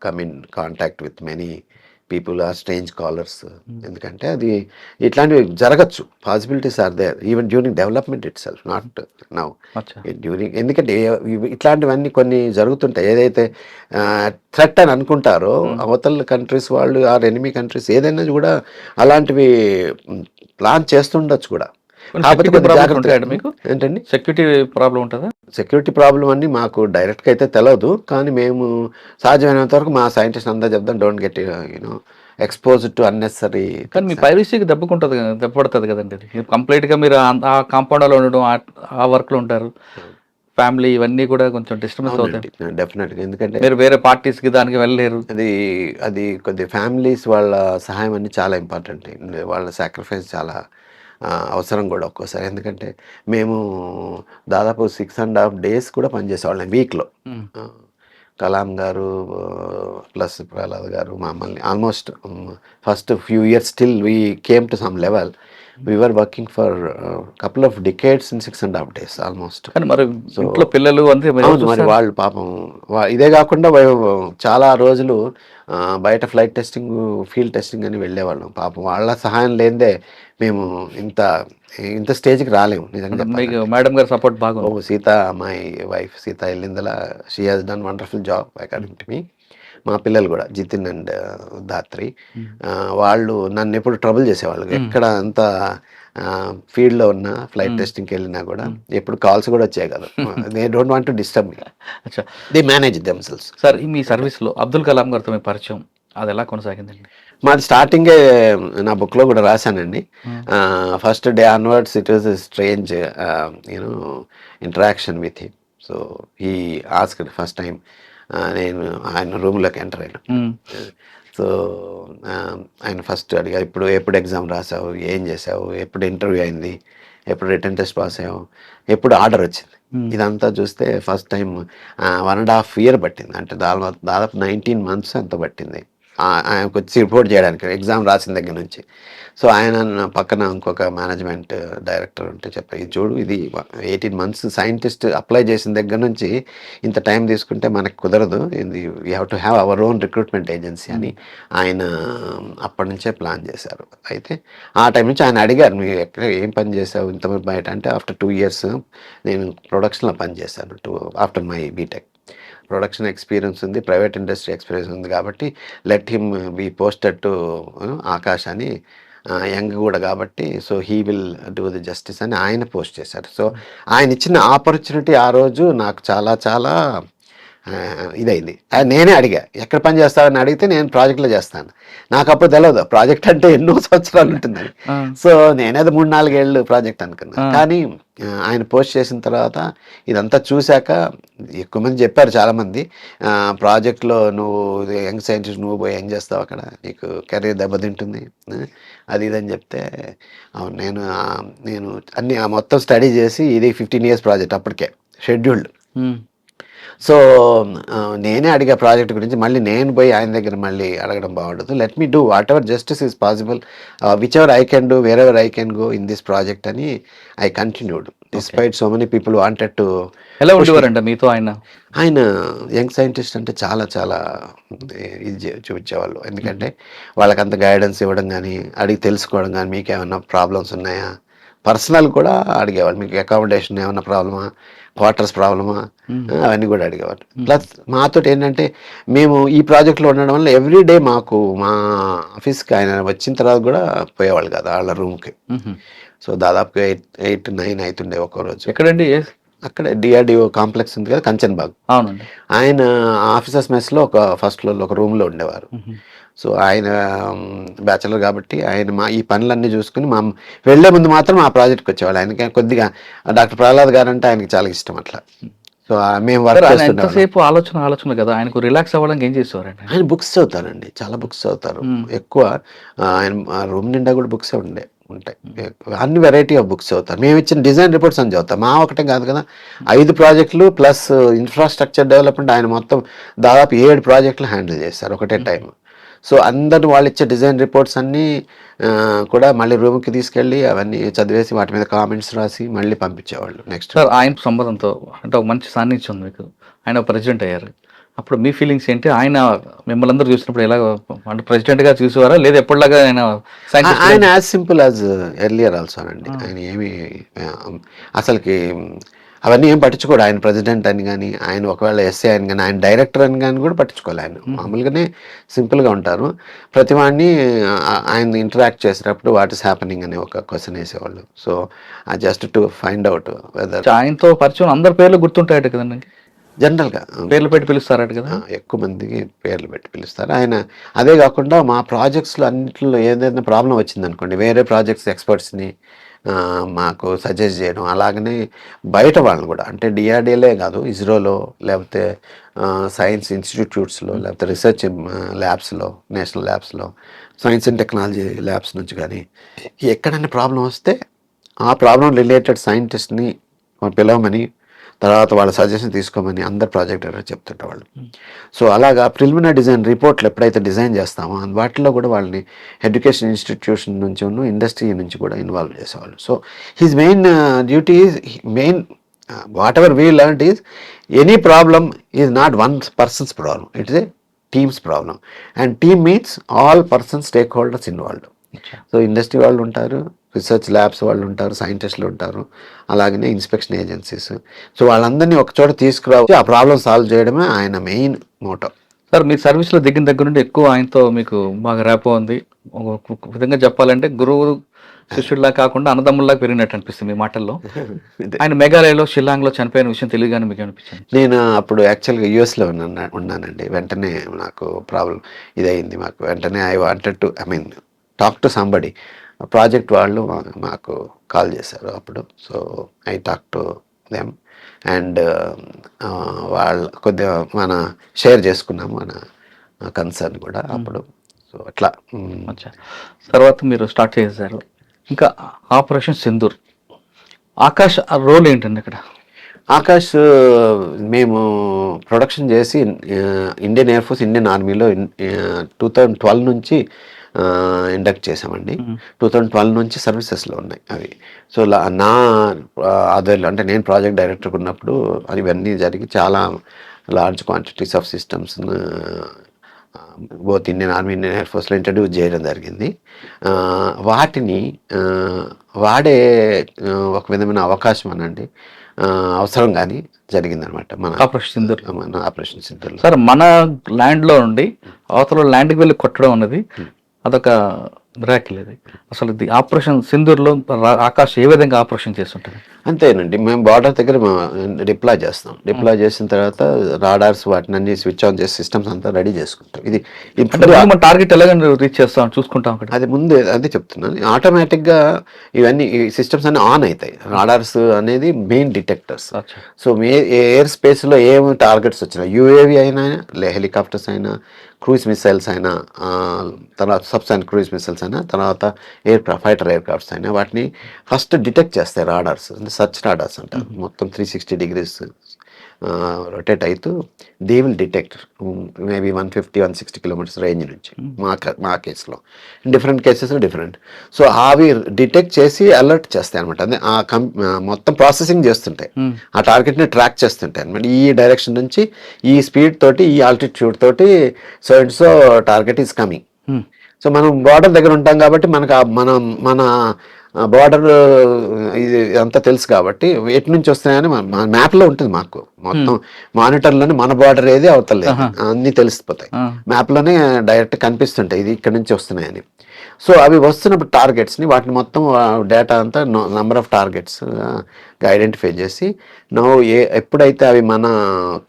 come in contact with many people or strange callers. ఎందుకంటే అది ఇట్లాంటివి జరగచ్చు, possibilities are there even during development itself, not now during. ఎందుకంటే ఇట్లాంటివన్నీ కొన్ని జరుగుతుంటాయి, ఏదైతే థ్రెట్ అని అనుకుంటారో అవతల కంట్రీస్ వాళ్ళు ఆర్ ఎనిమీ కంట్రీస్ ఏదైనా కూడా అలాంటివి ప్లాన్ చేస్తుండొచ్చు కూడా. కాకపోతే సెక్యూరిటీ కొద్దిగా ప్రాబ్లమ్స్ జాగ్రత్తగా ఉంటాయండి మీకు? ఏంటండి సెక్యూరిటీ ప్రాబ్లం ఉంటుందా? సెక్యూరిటీ ప్రాబ్లం అని మాకు డైరెక్ట్గా అయితే తెలియదు, కానీ మేము సాధ్యమైనంత వరకు మా సైంటిస్ట్ అంతా చెప్తాం, don't get expose to unnecessary. కానీ మీ ప్రైవసీకి దెబ్బకుంటుంది కదా, దెబ్బ పడుతుంది కదండి ఇది. కంప్లీట్గా మీరు ఆ కాంపౌండ్లో ఉండడం, ఆ వర్క్లో ఉంటారు, ఫ్యామిలీ ఇవన్నీ కూడా కొంచెం డిస్టర్బెన్స్ అవుతాయి. డెఫినెట్గా, ఎందుకంటే మీరు వేరే పార్టీస్కి దానికి వెళ్ళలేరు. అది అది కొద్ది ఫ్యామిలీస్ వాళ్ళ సహాయం అన్ని చాలా ఇంపార్టెంట్. వాళ్ళ సాక్రిఫైస్ చాలా అవసరం కూడా ఒక్కోసారి. ఎందుకంటే మేము దాదాపు 6.5 days కూడా పనిచేసేవాళ్ళం వీక్లో. కలాం గారు ప్లస్ ప్రహ్లాద్ గారు మమ్మల్ని almost first few years still we came to some level. We were working for couple of decades in 6.5 days almost. కానీ మరి ఇంట్లో పిల్లలు అంతే మరి అవును, మరి వాళ్ళు పాపం ఇదే కాకుండా చాలా రోజులు బయట ఫ్లైట్ టెస్టింగ్, ఫీల్డ్ టెస్టింగ్ అని వెళ్ళేవాళ్ళం. పాపం వాళ్ళ సహాయం లేనిదే మేము ఇంత స్టేజ్కి రాలేము నిజంగా. మీకు మేడం గారి సపోర్ట్ బాగుంది. Sita, my wife Sita Yellindala, she has done wonderful job according to me. మా పిల్లలు కూడా జితిన్ అండ్ ధాత్రి, వాళ్ళు నన్ను ఎప్పుడు ట్రబుల్ చేసేవాళ్ళు. ఎక్కడ అంత ఫీల్డ్లో ఉన్న ఫ్లైట్ టెస్టింగ్కి వెళ్ళినా కూడా ఎప్పుడు కాల్స్ కూడా వచ్చాయి కదా. They don't want to disturb me, they manage themselves. Sir, మీ సర్వీస్లో అబ్దుల్ కలాం గారితో మీ పరిచయం అది ఎలా కొనసాగిందండి? మాది స్టార్టింగే నా బుక్లో కూడా రాశానండి. First day onwards it was a strange interaction with him. So he asked first time, నేను ఆయన రూమ్లోకి ఎంటర్ అయినా. సో ఆయన ఫస్ట్ అడిగా, ఎప్పుడు ఎగ్జామ్ రాసావు, ఏం చేసావు, ఎప్పుడు ఇంటర్వ్యూ అయింది, ఎప్పుడు రిటర్న్ టెస్ట్ పాస్ అయ్యావు, ఎప్పుడు ఆర్డర్ వచ్చింది. ఇదంతా చూస్తే ఫస్ట్ టైం 1.5 year పట్టింది. అంటే దాదాపు 19 months అంత పట్టింది ఆయనకు వచ్చి రిపోర్ట్ చేయడానికి, ఎగ్జామ్ రాసిన దగ్గర నుంచి. సో ఆయన పక్కన ఇంకొక మేనేజ్మెంట్ డైరెక్టర్ ఉంటే చెప్పారు, ఇది చూడు, ఇది 18 months సైంటిస్ట్ అప్లై చేసిన దగ్గర నుంచి ఇంత టైం తీసుకుంటే మనకు కుదరదు, ఇది we have to have our own recruitment agency అని ఆయన అప్పటి నుంచే ప్లాన్ చేశారు. అయితే ఆ టైం నుంచి ఆయన అడిగారు, మీరు ఎక్కడ ఏం పని చేసావు ఇంతమంది బయట అంటే, ఆఫ్టర్ 2 years నేను ప్రొడక్షన్లో పనిచేశాను. After my BTech production experience ఉంది, ప్రైవేట్ ఇండస్ట్రీ ఎక్స్పీరియన్స్ ఉంది, కాబట్టి let him be posted to Akash అని, యంగ్ కూడా కాబట్టి, so he will do the justice అని ఆయన పోస్ట్ చేశారు. సో ఆయన ఇచ్చిన ఆపర్చునిటీ ఆ రోజు నాకు చాలా చాలా ఇదైంది. నేనే అడిగా, ఎక్కడ పని చేస్తావని అడిగితే, నేను ప్రాజెక్ట్లో చేస్తాను. నాకు అప్పుడు తెలియదు ప్రాజెక్ట్ అంటే ఎన్నో సంవత్సరాలు ఉంటుందని. సో నేనేదో 3-4 ఏళ్ళు ప్రాజెక్ట్ అనుకున్నా. కానీ ఆయన పోస్ట్ చేసిన తర్వాత ఇదంతా చూశాక ఎక్కువ మంది చెప్పారు, చాలామంది, ప్రాజెక్ట్లో నువ్వు యంగ్ సైంటిస్ట్, నువ్వు పోయి ఏం చేస్తావు అక్కడ, నీకు కెరీర్ దెబ్బతింటుంది అది ఇదని చెప్తే, అవును నేను అన్ని మొత్తం స్టడీ చేసి, ఇది 15 years ప్రాజెక్ట్ అప్పటికే షెడ్యూల్డ్. సో నేనే అడిగా ప్రాజెక్ట్ గురించి, మళ్ళీ నేను పోయి ఆయన దగ్గర మళ్ళీ అడగడం బాగుండదు. Let me do whatever justice is possible, whichever I can do, wherever I can go in this project అని I continued despite so many people wanted to. ఎలా ఉండేవారంట మీతో ఆయన? ఆయన యంగ్ సైంటిస్ట్ అంటే చాలా చాలా ఇది చూపించేవాళ్ళు. ఎందుకంటే వాళ్ళకంత గైడెన్స్ ఇవ్వడం కానీ, అడిగి తెలుసుకోవడం కానీ, మీకు ఏమైనా ప్రాబ్లమ్స్ ఉన్నాయా, పర్సనల్ కూడా అడిగేవాళ్ళు, మీకు అకామిడేషన్ ఏమైనా ప్రాబ్లమా, క్వార్టర్స్ ప్రాబ్లమా, అవన్నీ కూడా అడిగేవాళ్ళు. ప్లస్ మాతో ఏంటంటే, మేము ఈ ప్రాజెక్ట్లో ఉండడం వల్ల ఎవ్రీ డే మాకు మా ఆఫీస్కి ఆయన వచ్చిన తర్వాత కూడా పోయేవాళ్ళు కదా వాళ్ళ రూమ్కి. సో దాదాపుగా 8-9 అవుతుండే ఒక్కరోజు. ఎక్కడండి? అక్కడ డిఆర్డిఓ కాంప్లెక్స్ ఉంది కదా, కంచన్బాగ్. అవునండి. ఆయన ఆఫీసర్స్ మెస్లో ఒక ఫస్ట్ ఫ్లోర్లో ఒక రూమ్లో ఉండేవారు. సో ఆయన బ్యాచిలర్ కాబట్టి ఆయన ఈ పనులన్నీ చూసుకుని వెళ్లే ముందు మాత్రం ఆ ప్రాజెక్ట్కి వచ్చేవాళ్ళు. ఆయనకి కొద్దిగా డాక్టర్ ప్రహ్లాద్ గారు అంటే ఆయనకి చాలా ఇష్టం అట్లా. సో మేము వర్క్ ఎంతసేపు ఆలోచన కదా, ఆయనకు రిలాక్స్ అవ్వడానికి ఏం చేసేవారండి? ఆయన బుక్స్ చదువుతారండి, చాలా బుక్స్ చదువుతారు. ఎక్కువ ఆయన రూమ్ నిండా కూడా బుక్స్ ఉంటాయి, అన్ని వెరైటీ ఆఫ్ బుక్స్ చదువుతారు. మేము ఇచ్చిన డిజైన్ రిపోర్ట్స్ అని చదువుతాం. మా ఒకటే కాదు కదా, 5 ప్రాజెక్టులు ప్లస్ ఇన్ఫ్రాస్ట్రక్చర్ డెవలప్మెంట్, ఆయన మొత్తం దాదాపు 7 ప్రాజెక్టులు హ్యాండిల్ చేస్తారు ఒకటే టైం. సో అందరూ వాళ్ళు ఇచ్చే డిజైన్ రిపోర్ట్స్ అన్నీ కూడా మళ్ళీ రూమ్కి తీసుకెళ్ళి అవన్నీ చదివేసి వాటి మీద కామెంట్స్ రాసి మళ్ళీ పంపించేవాళ్ళు. నెక్స్ట్ సార్, ఆయన సంబంధంతో అంటే ఒక మంచి సాన్నిధ్యం ఉంది మీకు, ఆయన ప్రెసిడెంట్ అయ్యారు, అప్పుడు మీ ఫీలింగ్స్ ఏంటి? ఆయన మిమ్మల్ని అందరూ చూసినప్పుడు ఎలా, అంటే ప్రెసిడెంట్గా చూసేవారా లేదా ఎప్పటిలాగా ఆయన as simple as earlier also అండి. ఆయన ఏమి అసలుకి అవన్నీ ఏం పట్టించుకోడు. ఆయన ప్రెసిడెంట్ అని కానీ, ఆయన ఒకవేళ ఎస్ఏ అని కానీ, ఆయన డైరెక్టర్ అని కానీ కూడా పట్టించుకోవాలి. ఆయన మామూలుగానే సింపుల్గా ఉంటారు. ప్రతి వాడిని ఆయన ఇంటరాక్ట్ చేసేటప్పుడు వాట్ ఈస్ హ్యాపెనింగ్ అనే ఒక క్వశ్చన్ వేసేవాళ్ళు. So just to find out whether. ఆయనతో పరిచయం అందరి పేర్లు గుర్తుంటాయట కదండి, జనరల్గా పేర్లు పెట్టి పిలుస్తారట కదా. ఎక్కువ మందికి పేర్లు పెట్టి పిలుస్తారు ఆయన. అదే కాకుండా మా ప్రాజెక్ట్స్లో అన్నింటిలో ఏదైనా ప్రాబ్లం వచ్చిందనుకోండి, వేరే ప్రాజెక్ట్స్ ఎక్స్పర్ట్స్ని మాకు సజెస్ట్ చేయడం. అలాగనే బయట వాళ్ళని కూడా, అంటే డిఆర్డీఏలే కాదు, ఇస్రోలో లేకపోతే సైన్స్ ఇన్స్టిట్యూట్స్లో లేకపోతే రీసెర్చ్ ల్యాబ్స్లో, నేషనల్ ల్యాబ్స్లో, సైన్స్ అండ్ టెక్నాలజీ ల్యాబ్స్ నుంచి కానీ ఎక్కడైనా ప్రాబ్లం వస్తే ఆ ప్రాబ్లం రిలేటెడ్ సైంటిస్ట్ని పిలవమని, తర్వాత వాళ్ళ సజెషన్ తీసుకోమని అందరు ప్రాజెక్ట్ డైరెక్టర్ చెప్తుంటేవాళ్ళు. సో అలాగా ప్రిలిమినరీ డిజైన్ రిపోర్ట్లు ఎప్పుడైతే డిజైన్ చేస్తామో వాటిలో కూడా వాళ్ళని ఎడ్యుకేషన్ ఇన్స్టిట్యూషన్ నుంచి ఇండస్ట్రీ నుంచి కూడా ఇన్వాల్వ్ చేసేవాళ్ళు. So his main duty is main what ever we learned is any problem is not one persons problem, it is a teams problem. And team means all persons stake holders involved. So industry వాళ్ళు ఉంటారు, research labs వాళ్ళు ఉంటారు, సైంటిస్టులు ఉంటారు, అలాగనే inspection agencies. So వాళ్ళందరినీ ఒక చోట తీసుకురావచ్చు, ఆ ప్రాబ్లం సాల్వ్ చేయడమే ఆయన మెయిన్ మోటో. సార్ మీ సర్వీస్లో దిగిన దగ్గర నుండి ఎక్కువ ఆయనతో మీకు బాగా ర్యాపో ఉంది. ఒక విధంగా చెప్పాలంటే గురువు శిష్యుడిలా కాకుండా అన్నదమ్ముల్లా పెరిగినట్టు అనిపిస్తుంది మీ మాటల్లో. ఆయన మేఘాలయలో షిల్లాంగ్లో చనిపోయిన విషయం తెలియగానే మీకు అనిపించింది? నేను అప్పుడు యాక్చువల్గా యూఎస్లో ఉన్నానండి. వెంటనే నాకు ప్రాబ్లం ఇదయింది. మాకు వెంటనే I wanted to talk to somebody. Project వాళ్ళు మాకు కాల్ చేశారు అప్పుడు. So I talk to them and వాళ్ళు కొద్దిగా మన షేర్ చేసుకున్నాము మన కన్సర్న్ కూడా అప్పుడు. సో అట్లా తర్వాత మీరు స్టార్ట్ చేశారు. ఇంకా ఆపరేషన్ సింధూర్, ఆకాష్ రోల్ ఏంటండి ఇక్కడ? ఆకాష్ మేము ప్రొడక్షన్ చేసి ఇండియన్ ఎయిర్ ఫోర్స్, ఇండియన్ ఆర్మీలో 2012 నుంచి ఇండక్ట్ చేసామండి. 2012 నుంచి సర్వీసెస్లో ఉన్నాయి అవి. సో నా ఆధ్వర్యంలో, అంటే నేను ప్రాజెక్ట్ డైరెక్టర్ ఉన్నప్పుడు ఇవన్నీ జరిగి చాలా large quantities of systems both Indian army, Indian air ఫోర్స్లో ఇంట్రడ్యూస్ చేయడం జరిగింది. వాటిని వాడే ఒక విధమైన అవకాశం అనండి, అవసరం కానీ జరిగిందనమాట మన ఆపరేషన్ సింధూర్. సార్ మన ల్యాండ్లో నుండి అవతల ల్యాండ్కి వెళ్ళి కొట్టడం అన్నది అదొక మిరాకిల్. ఇది అసలు ఇది ఆపరేషన్ సింధూర్లో ఆకాష్ ఏ విధంగా ఆపరేషన్ చేస్తుంటారు? అంతేనండి, మేము బార్డర్ దగ్గర డిప్లాయ్ చేస్తాం. డిప్లాయ్ చేసిన తర్వాత రాడార్స్ వాటిని అన్ని స్విచ్ ఆన్ చేసి సిస్టమ్స్ అంతా రెడీ చేసుకుంటాం. ఇది మన టార్గెట్ ఎలాగ రీచ్ చేస్తాం చూసుకుంటాం. అది ముందే అదే చెప్తున్నాను. ఆటోమేటిక్గా ఇవన్నీ ఈ సిస్టమ్స్ అన్ని ఆన్ అవుతాయి. రాడార్స్ అనేది మెయిన్ డిటెక్టర్స్. సో ఎయిర్ స్పేస్లో ఏం టార్గెట్స్ వచ్చినా, యూఏవి అయినా, హెలికాప్టర్స్ అయినా, క్రూయిజ్ మిసైల్స్ అయినా, తర్వాత సబ్సానిక్ క్రూయిజ్ మిసైల్స్ అయినా, తర్వాత ఫైటర్ ఎయిర్ క్రాఫ్ట్స్ అయినా, వాటిని ఫస్ట్ డిటెక్ట్ చేస్తాయి రాడార్స్. సర్చ్ రాడార్స్ అంటారు. మొత్తం 360 degrees రొటేట్ అవుతూ they will detect maybe 150-160 kilometers range నుంచి. మా కేసులో డిఫరెంట్ కేసెస్లో డిఫరెంట్. సో అవి డిటెక్ట్ చేసి అలర్ట్ చేస్తాయి అనమాట. అదే మొత్తం ప్రాసెసింగ్ చేస్తుంటాయి, ఆ టార్గెట్ని ట్రాక్ చేస్తుంటాయి అనమాట. ఈ డైరెక్షన్ నుంచి ఈ స్పీడ్ తోటి, ఈ ఆల్టిట్యూడ్ తోటి so and so target is coming. So మనం బార్డర్ దగ్గర ఉంటాం కాబట్టి మనకు మన బార్డర్ ఇది అంతా తెలుసు కాబట్టి ఎటు నుంచి వస్తున్నాయని మన మ్యాప్లో ఉంటుంది. మాకు మొత్తం మానిటర్లోనే మన బార్డర్ ఏది అవతలేదు అన్నీ తెలిసిపోతాయి. మ్యాప్లోనే డైరెక్ట్ కనిపిస్తుంటాయి ఇది ఇక్కడ నుంచి వస్తున్నాయని. సో అవి వస్తున్నప్పుడు టార్గెట్స్ని, వాటిని మొత్తం డేటా అంతా నెంబర్ ఆఫ్ టార్గెట్స్ ఐడెంటిఫై చేసి ఎప్పుడైతే అవి మన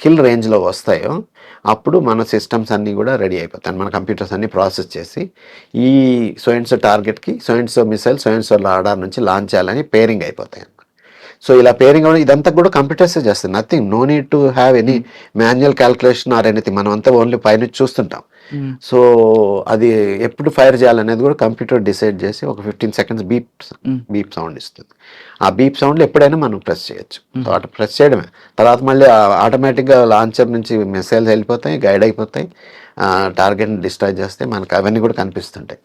కిల్ రేంజ్లో వస్తాయో అప్పుడు మన సిస్టమ్స్ అన్నీ కూడా రెడీ అయిపోతాయి. మన కంప్యూటర్స్ అన్నీ ప్రాసెస్ చేసి ఈ సో అండ్ సో టార్గెట్కి so and so missile so and so radar నుంచి లాంచ్ చేయాలని పేరింగ్ అయిపోతాయి అన్నమాట. సో ఇలా పేరింగ్ అవ్వడం ఇదంతా కూడా కంప్యూటర్సే చేస్తాయి. Nothing, no need to have any manual calculation or anything. మనం అంతా ఓన్లీ పైన చూస్తుంటాం. సో అది ఎప్పుడు ఫైర్ చేయాలనేది కూడా కంప్యూటర్ డిసైడ్ చేసి ఒక 15 seconds బీప్ సౌండ్ ఇస్తుంది. ఆ బీప్ సౌండ్లో ఎప్పుడైనా మనం ప్రెస్ చేయొచ్చు. ప్రెస్ చేయడమే, తర్వాత మళ్ళీ ఆటోమేటిక్గా లాంచర్ నుంచి మిసైల్స్ వెళ్ళిపోతాయి, గైడ్ అయిపోతాయి, టార్గెట్ని డిస్ట్రాయ్ చేస్తే మనకు అవన్నీ కూడా కనిపిస్తుంటాయి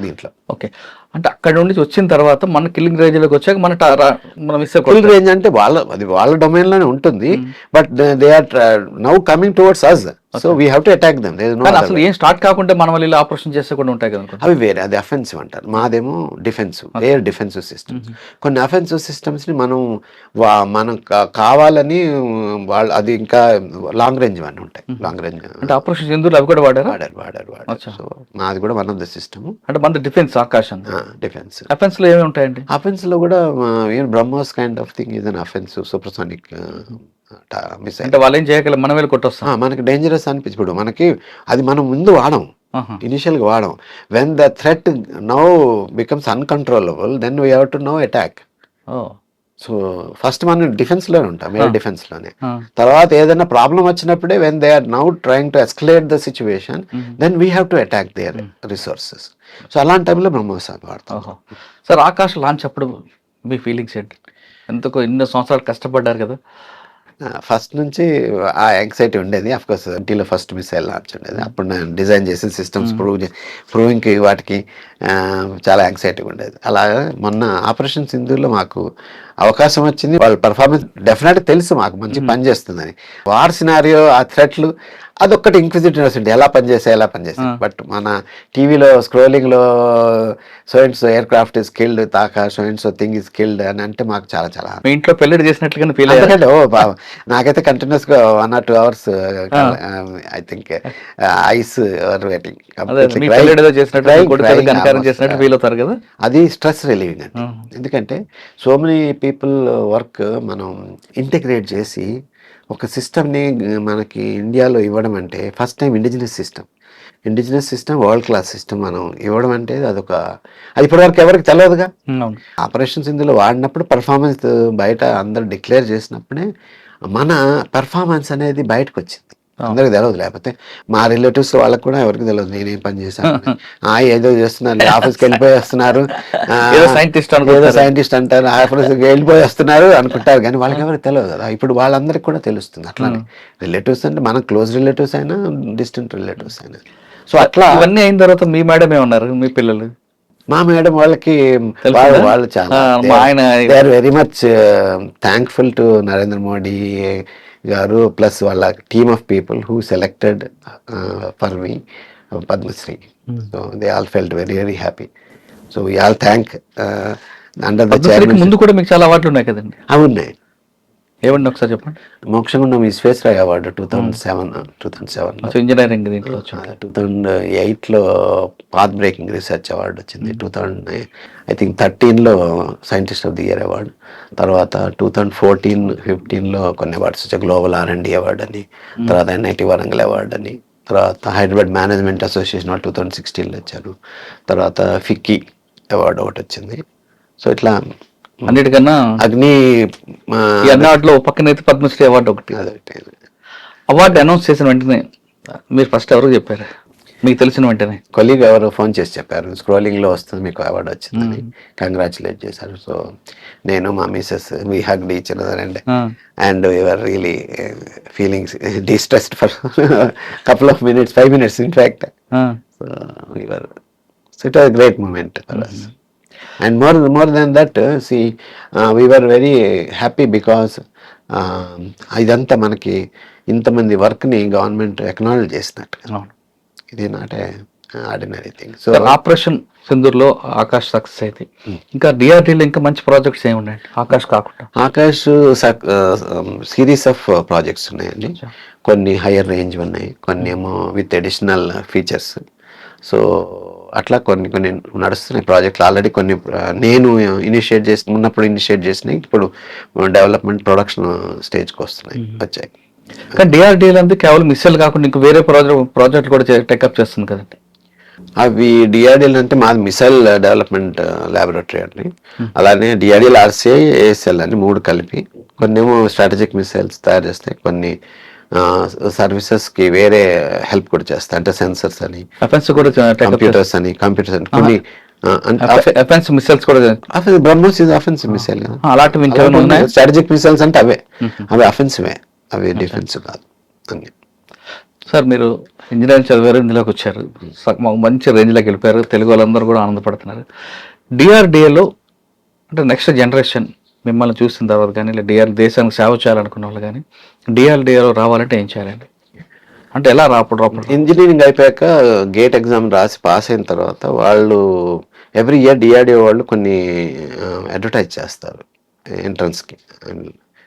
దీంట్లో. ఓకే, అంటే అక్కడ నుండి వచ్చిన తర్వాత మన కిల్లింగ్ రేంజ్లోకి వచ్చాక మన కిల్ రేంజ్ అంటే వాళ్ళ డొమైన్లోనే ఉంటుంది. But they are now coming towards us. So we have to attack them. కానీ అసలు ఏం స్టార్ట్ కాకుండా మనం వెళ్ళి ఆపరేషన్ చేస్తే కూడా ఉంటాయి కదా. అవి వేరే, అది అఫెన్సివ్ అంటారు. మాదేమో డిఫెన్సివ్, ఎయిర్ డిఫెన్సివ్ సిస్టమ్స్. కొన్ని అఫెన్సివ్ సిస్టమ్స్ని మనం కావాలని వాళ్ళు, అది ఇంకా లాంగ్ రేంజ్ అని ఉంటాయి. లాంగ్ రేంజ్ అంటే ఆపరేషన్ సింధూర్ అవి కూడా వాడారు. సో మాది కూడా వన్ ఆఫ్ ద సిస్టమ్. అంటే మన డిఫెన్స్ ఆకాశం డిఫెన్స్. అఫెన్స్ లో ఏమి ఉంటాయండి? అఫెన్స్ లో కూడా BrahMos kind of thing is an offensive supersonic missile. అంటే వాళ్ళు ఏం చేయగలం, మనం వెళ్ళి కొట్టొస్తాం. మనకి డేంజరస్ అనిపించి, ఇప్పుడు మనకి అది మనం ముందు వాడం, ఇనిషియల్గా వాడం. When the threat now becomes uncontrollable, then we have to no attack. So first మనం డిఫెన్స్లో ఉంటాం, ఎయిర్ డిఫెన్స్లోనే. తర్వాత ఏదైనా ప్రాబ్లం వచ్చినప్పుడే, when they are now trying to escalate the situation, then we have to attack their resources. So అలాంటి టైంలో బ్రహ్మోస్ వాడతాం. సార్, ఆకాశ్ లాంచ్ అప్పుడు మీ ఫీలింగ్స్ ఏంటి? ఎంతకో ఎన్నో సంవత్సరాలు కష్టపడ్డారు కదా. ఫస్ట్ నుంచి ఆ యాంగ్జైటీ ఉండేది. అఫ్కోర్స్ టీలో ఫస్ట్ మిసైల్ లాంచ్ ఉండేది. అప్పుడు నేను డిజైన్ చేసి సిస్టమ్స్ ప్రూవింగ్కి వాటికి చాలా యాంగ్జైటీ ఉండేది. అలాగే మొన్న ఆపరేషన్ సింధూర్లో మాకు అవకాశం వచ్చింది. వాళ్ళ పర్ఫార్మెన్స్ డెఫినెట్గా తెలుసు మాకు మంచి పని చేస్తుందని. వార్ సినారియో, ఆ థ్రెట్లు, అదొక్కటి ఇంక్విజిటివ్నెస్ ఉంటుంది, ఎలా పనిచేస్తాయి. బట్ మన టీవీలో స్క్రోలింగ్లో so and so aircraft is killed, తాకా so and so thing is killed అని అంటే మాకు చాలా చాలా మీ ఇంట్లో పెళ్లి చేసినట్లుగా ఫీల్ అయ్యారు. ఓ బాబా, నాకైతే కంటిన్యూస్గా 1 or 2 hours I think ice waiting. అది స్ట్రెస్ రిలీవింగ్ అండి. ఎందుకంటే సో మెనీ పీపుల్ వర్క్ మనం ఇంటిగ్రేట్ చేసి ఒక సిస్టమ్ని మనకి ఇండియాలో ఇవ్వడం అంటే, first time indigenous system world class system మనం ఇవ్వడం అంటే అది ఇప్పటివరకు ఎవరికి తెలియదుగా. ఆపరేషన్స్ ఇందులో వాడినప్పుడు పర్ఫార్మెన్స్ బయట అందరు డిక్లేర్ చేసినప్పుడే మన పర్ఫార్మెన్స్ అనేది బయటకు వచ్చింది. అందరికి తెలియదు, లేకపోతే మా రిలేటివ్స్ వాళ్ళకి కూడా ఎవరికి తెలియదు నేనేం పని చేశాను. ఏదో చేస్తున్నారు, ఆఫీస్కి వెళ్ళిపోయి వస్తున్నారు, ఏదో సైంటిస్ట్ అంటారు, ఆఫీస్కి వెళ్ళిపోయి వస్తున్నారు అనుకుంటారు, కానీ వాళ్ళకి ఎవరికి తెలియదు కదా. ఇప్పుడు వాళ్ళందరికీ కూడా తెలుస్తుంది. అట్లానే రిలేటివ్స్ అంటే మన క్లోజ్ రిలేటివ్స్ అయినా, డిస్టెంట్ రిలేటివ్స్ అయినా. సో అట్లా ఇవన్నీ అయిన తర్వాత మీ మేడమే ఉన్నారు, మీ పిల్లలు, మా మేడం వాళ్ళకి వాళ్ళు చాలా they are very much thankful to Narendra Modi garu, plus వాళ్ళ team of people who selected for me Padmashri. So they all felt very very happy. So we all thank under the chairman. ముందు కూడా మీకు చాలా అవార్డులు ఉన్నాయి కదండి? అవి ఉన్నాయి. ఏమండి ఒకసారి చెప్పండి. మోక్షగుండం విశ్వేశ్వరయ్య అవార్డు 2007 ఇంజనీరింగ్ దీంట్లో 2008లో పాత్ బ్రేకింగ్ రీసెర్చ్ అవార్డు వచ్చింది. 2013లో scientist of the year award. తర్వాత 2014-15లో కొన్ని అవార్డ్స్ వచ్చాయి. గ్లోబల్ R&D అవార్డు అని, తర్వాత NIT వరంగల్ అవార్డు అని, తర్వాత హైదరాబాద్ మేనేజ్మెంట్ అసోసియేషన్ వాళ్ళు 2016లో వచ్చారు. తర్వాత ఫిక్కీ అవార్డు ఒకటి వచ్చింది. సో ఇట్లా అన్నిటికన్నా అగ్ని అవార్డులో పక్కనైతే పద్మశ్రీ అవార్డు ఒకటి. అవార్డు అనౌన్స్ చేసిన వెంటనే మీరు ఫస్ట్ ఎవరికి చెప్పారు? మీకు తెలిసిన వెంటనే కొలీగ్ ఎవరు ఫోన్ చేసి చెప్పారు, స్క్రోలింగ్లో వస్తుంది మీకు అవార్డు వచ్చిందని, కంగ్రాచులేట్ చేశారు. సో నేను మా Mrs we hugged each other and we were really feelings distressed for couple of minutes, 5 minutes in fact. So it was a great moment for us. And more than that, we were very happy because ఇదంతా మనకి ఇంతమంది వర్క్ని government acknowledge చేసినట్టు. ఇది not ordinary thing. So operation సింధూర్లో Akash success అయితే ఇంకా DRDలో ఇంకా మంచి ప్రాజెక్ట్స్ ఏమి ఉన్నాయండి ఆకాష్ కాకుండా? ఆకాష్ సిరీస్ ఆఫ్ ప్రాజెక్ట్స్ ఉన్నాయండి. కొన్ని హయ్యర్ రేంజ్ ఉన్నాయి, కొన్ని ఏమో విత్ అడిషనల్ ఫీచర్స్. సో అట్లా కొన్ని నడుస్తున్నాయి ప్రాజెక్టులు. ఆల్రెడీ కొన్ని నేను ఇనిషియేట్ చేసినాయి, ఇప్పుడు డెవలప్మెంట్ ప్రొడక్షన్ స్టేజ్కి వచ్చాయి. కానీ DRDL అంటే కేవలం మిస్సైల్ కాకుండా ఇంకా వేరే ప్రాజెక్ట్ కూడా టేకప్ చేస్తుంది కదండి? అవి DRDL అంటే మాది మిసైల్ డెవలప్మెంట్ ల్యాబొరేటరీ అండి. అలానే DRDL, RCI, ASL అని 3 కలిపి కొన్ని ఏమో స్ట్రాటజిక్ మిసైల్స్ తయారు చేస్తాయి, కొన్ని సర్వీసెస్కి వేరే హెల్ప్ కూడా చేస్తాయి. అంటే సెన్సర్స్ అని, కంప్యూటర్స్ అని కొన్ని మిసైల్స్ కూడా. బ్రహ్మోస్ ఇది అఫెన్సివ్ మిసైల్ కదా. అలాంటివి స్ట్రాటజిక్ మిసైల్స్ అంటే అవి అఫెన్సివే, అవి డిఫెన్స్ కాదు అన్ని. సార్, మీరు ఇంజనీరింగ్ చదివారు, ఇందులోకి వచ్చారు, మంచి రేంజ్లోకి వెళ్ళిపోయారు, తెలుగు వాళ్ళందరూ కూడా ఆనందపడుతున్నారు. DRDలో అంటే నెక్స్ట్ జనరేషన్ మిమ్మల్ని చూసిన తర్వాత కానీ, ఇలా దేశానికి సేవ చేయాలనుకున్న వాళ్ళు కానీ DRDలో రావాలంటే ఏం చేయాలండి? అంటే ఎలా రాపడు ఇంజనీరింగ్ అయిపోయాక గేట్ ఎగ్జామ్ రాసి పాస్ అయిన తర్వాత వాళ్ళు ఎవ్రీ ఇయర్ డిఆర్డిఓ వాళ్ళు కొన్ని అడ్వర్టైజ్ చేస్తారు ఎంట్రన్స్కి.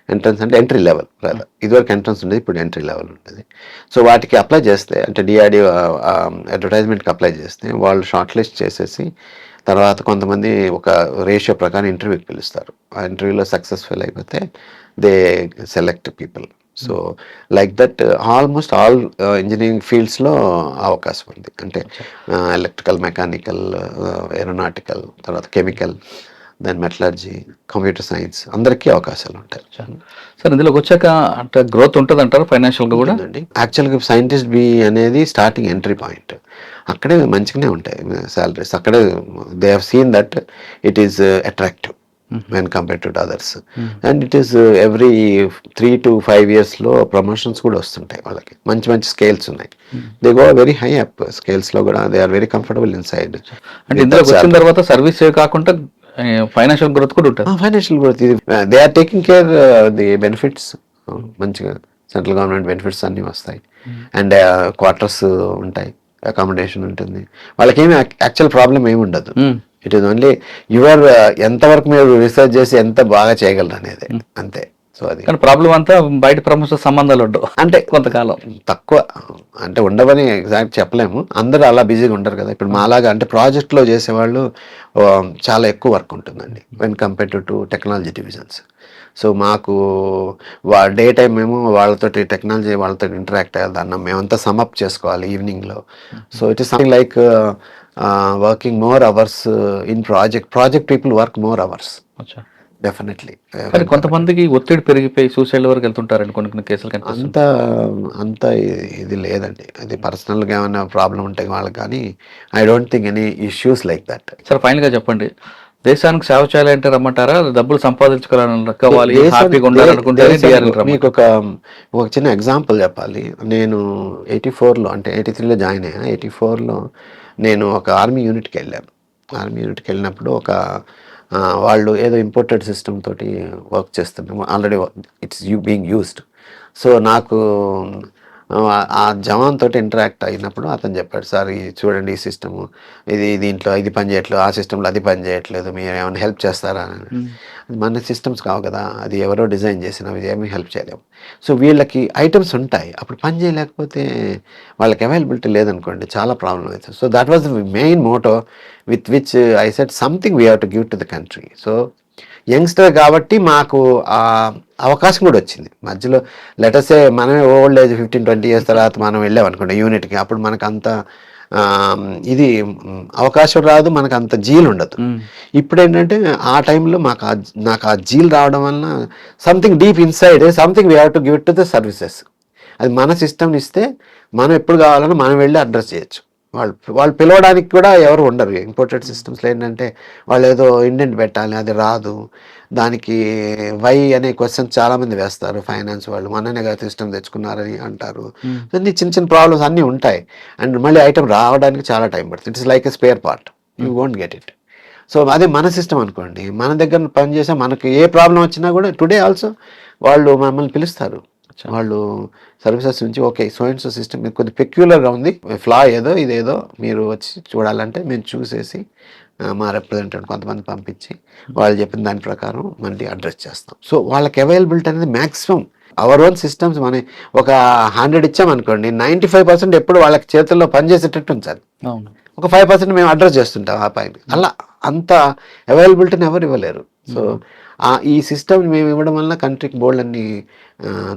ఎంట్రన్స్ అంటే ఎంట్రీ లెవెల్ రాదా, ఇదివరకు ఎంట్రన్స్ ఉండేది, ఇప్పుడు ఎంట్రీ లెవెల్ ఉంటుంది. సో వాటికి అప్లై చేస్తే అంటే డిఆర్డిఓ అడ్వర్టైజ్మెంట్కి అప్లై చేస్తే వాళ్ళు షార్ట్ లిస్ట్ చేసేసి తర్వాత కొంతమంది ఒక రేషియో ప్రకారం ఇంటర్వ్యూకి పిలుస్తారు. ఆ ఇంటర్వ్యూలో సక్సెస్ఫుల్ అయిపోతే they select people. So like that almost all engineering ఫీల్డ్స్లో అవకాశం ఉంది. అంటే ఎలక్ట్రికల్, మెకానికల్, ఏరోనాటికల్, తర్వాత chemical, then metallurgy, computer science, అందరికీ అవకాశాలు ఉంటాయి. సార్ ఇందులోకి వచ్చాక అంటే గ్రోత్ ఉంటుంది అంటారు ఫైనాన్షియల్గా కూడా? యాక్చువల్గా సైంటిస్ట్ బి అనేది స్టార్టింగ్ ఎంట్రీ పాయింట్. అక్కడే మంచిగానే ఉంటాయి శాలరీస్. అక్కడే they have seen that it is attractive when compared to others. And it is every 3 to 5 years లో ప్రమోషన్స్ కూడా వస్తుంటాయి వాళ్ళకి. మంచి మంచి స్కేల్స్ ఉన్నాయి. They go very high up scales లో కూడా. They are very comfortable inside. అంటే ఇందులో వచ్చిన తర్వాత సర్వీస్ కాకుండా ఫైనాన్షియల్ గ్రోత్ కూడా ఉంటుంది. ఫైనాన్షియల్ గ్రోత్ ఇది they are taking care the benefits. మంచిగా సెంట్రల్ గవర్నమెంట్ బెనిఫిట్స్ అన్నీ వస్తాయి. అండ్ క్వార్టర్స్ ఉంటాయి, అకామిడేషన్ ఉంటుంది. వాళ్ళకేమి యాక్చువల్ ప్రాబ్లం ఏమి ఉండదు. ఇట్ ఈస్ ఓన్లీ యువర్ ఎంతవరకు మీరు రీసెర్చ్ చేసి ఎంత బాగా చేయగలరు అనేది అంతే. సో అది కానీ ప్రాబ్లం అంతా బయట ప్రమోషన్ సంబంధాలు ఉండవు అంటే కొంతకాలం తక్కువ. అంటే ఉండవని ఎగ్జాక్ట్ చెప్పలేము, అందరూ అలా బిజీగా ఉండరు కదా. ఇప్పుడు మాలాగా అంటే ప్రాజెక్ట్లో చేసేవాళ్ళు చాలా ఎక్కువ వర్క్ ఉంటుందండి when compare to technology divisions. So మాకు డే టైం మేము వాళ్ళతోటి టెక్నాలజీ వాళ్ళతో ఇంటరాక్ట్ అయ్యాలి, దాన్ని మేమంతా సమ్అప్ చేసుకోవాలి ఈవినింగ్లో. So it is something like working more hours in project people work more hours definitely. కానీ కొంతమందికి ఒత్తిడి పెరిగిపోయి సూసైడ్ వరకు వెళ్తుంటారని కొన్ని కేసులు కనిపిస్తుంది. అంత ఇది లేదండి. అది పర్సనల్గా ఏమైనా ప్రాబ్లం ఉంటాయి వాళ్ళకి, కానీ I don't think any issues like that. Sir ఫైనల్గా చెప్పండి, దేశానికి సేవ చేయాలంటే రమ్మంటారా, డబ్బులు సంపాదించుకోవాలి హ్యాపీగా ఉండాలనుకుంటే? మీకు ఒక చిన్న ఎగ్జాంపుల్ చెప్పాలి. నేను 84లో అంటే 83లో జాయిన్ అయ్యాను. 84లో నేను ఒక ఆర్మీ యూనిట్కి వెళ్ళాను. ఆర్మీ యూనిట్కి వెళ్ళినప్పుడు వాళ్ళు ఏదో ఇంపోర్టెడ్ సిస్టమ్ తోటి వర్క్ చేస్తున్నాము, already it's being used. So నాకు ఆ జవాన్ తోటి ఇంటరాక్ట్ అయినప్పుడు అతను చెప్పాడు, సార్ ఇది చూడండి, ఈ సిస్టము దీంట్లో ఇది పని చేయట్లేదు, ఆ సిస్టంలో అది పని చేయట్లేదు, మీరు ఏమైనా హెల్ప్ చేస్తారా అని. మన సిస్టమ్స్ కావు కదా, అది ఎవరో డిజైన్ చేసినవి, ఏమీ హెల్ప్ చేయలేము. సో వీళ్ళకి ఐటమ్స్ ఉంటాయి, అప్పుడు పని చేయలేకపోతే వాళ్ళకి అవైలబిలిటీ లేదనుకోండి, చాలా ప్రాబ్లం అవుతుంది. So that was the main motto with which I said something we have to give to the country. So youngster కాబట్టి మాకు ఆ అవకాశం కూడా వచ్చింది మధ్యలో. లెటర్సే మనమే ఓల్డ్ ఏజ్ 15-20 years తర్వాత మనం వెళ్ళామనుకోండి యూనిట్కి, అప్పుడు మనకు అంత ఇది అవకాశం రాదు, మనకు అంత జీల్ ఉండదు. ఇప్పుడు ఏంటంటే ఆ టైంలో నాకు ఆ జీల్ రావడం వలన something deep inside something we have to give it to the services. అది మన సిస్టమ్ని ఇస్తే మనం ఎప్పుడు కావాలన్నా మనం వెళ్ళి అడ్రస్ చేయొచ్చు. వాళ్ళు పిలవడానికి కూడా ఎవరు ఉండరు. ఇంపోర్టెడ్ సిస్టమ్స్లో ఏంటంటే వాళ్ళు ఏదో ఇండెంట్ పెట్టాలి, అది రాదు, దానికి వై అనే క్వశ్చన్ చాలామంది వేస్తారు. ఫైనాన్స్ వాళ్ళు మొన్ననే కదా సిస్టమ్ తెచ్చుకున్నారని అంటారు. అన్ని చిన్న చిన్న ప్రాబ్లమ్స్ అన్నీ ఉంటాయి. అండ్ మళ్ళీ ఐటమ్ రావడానికి చాలా టైం పడుతుంది. It's like a spare part, you won't get it. So అదే మన సిస్టమ్ అనుకోండి, మన దగ్గర పనిచేసే మనకి ఏ ప్రాబ్లం వచ్చినా కూడా టుడే ఆల్సో వాళ్ళు మమ్మల్ని పిలుస్తారు. వాళ్ళు సర్వీసెస్ నుంచి okay so and so system మీకు కొద్దిగా పెక్యులర్గా ఉంది, ఫ్లా ఇదేదో మీరు వచ్చి చూడాలంటే మేము చూసేసి మా రిప్రజెంటేటివ్ కొంతమంది పంపించి వాళ్ళు చెప్పిన దాని ప్రకారం మళ్ళీ అడ్రస్ చేస్తాం. సో వాళ్ళకి అవైలబిలిటీ అనేది మ్యాక్సిమం. అవర్ ఓన్ సిస్టమ్స్ మనం ఒక 100 ఇచ్చామనుకోండి, 95% ఎప్పుడు వాళ్ళకి చేతుల్లో పనిచేసేటట్టు ఉంచాలి. ఒక 5% మేము అడ్రస్ చేస్తుంటాం ఆ పైన. అలా అంత అవైలబిలిటీని ఎవరు ఇవ్వలేరు. సో ఈ సిస్టమ్ మేము ఇవ్వడం వల్ల కంట్రీకి బోల్డ్ అన్ని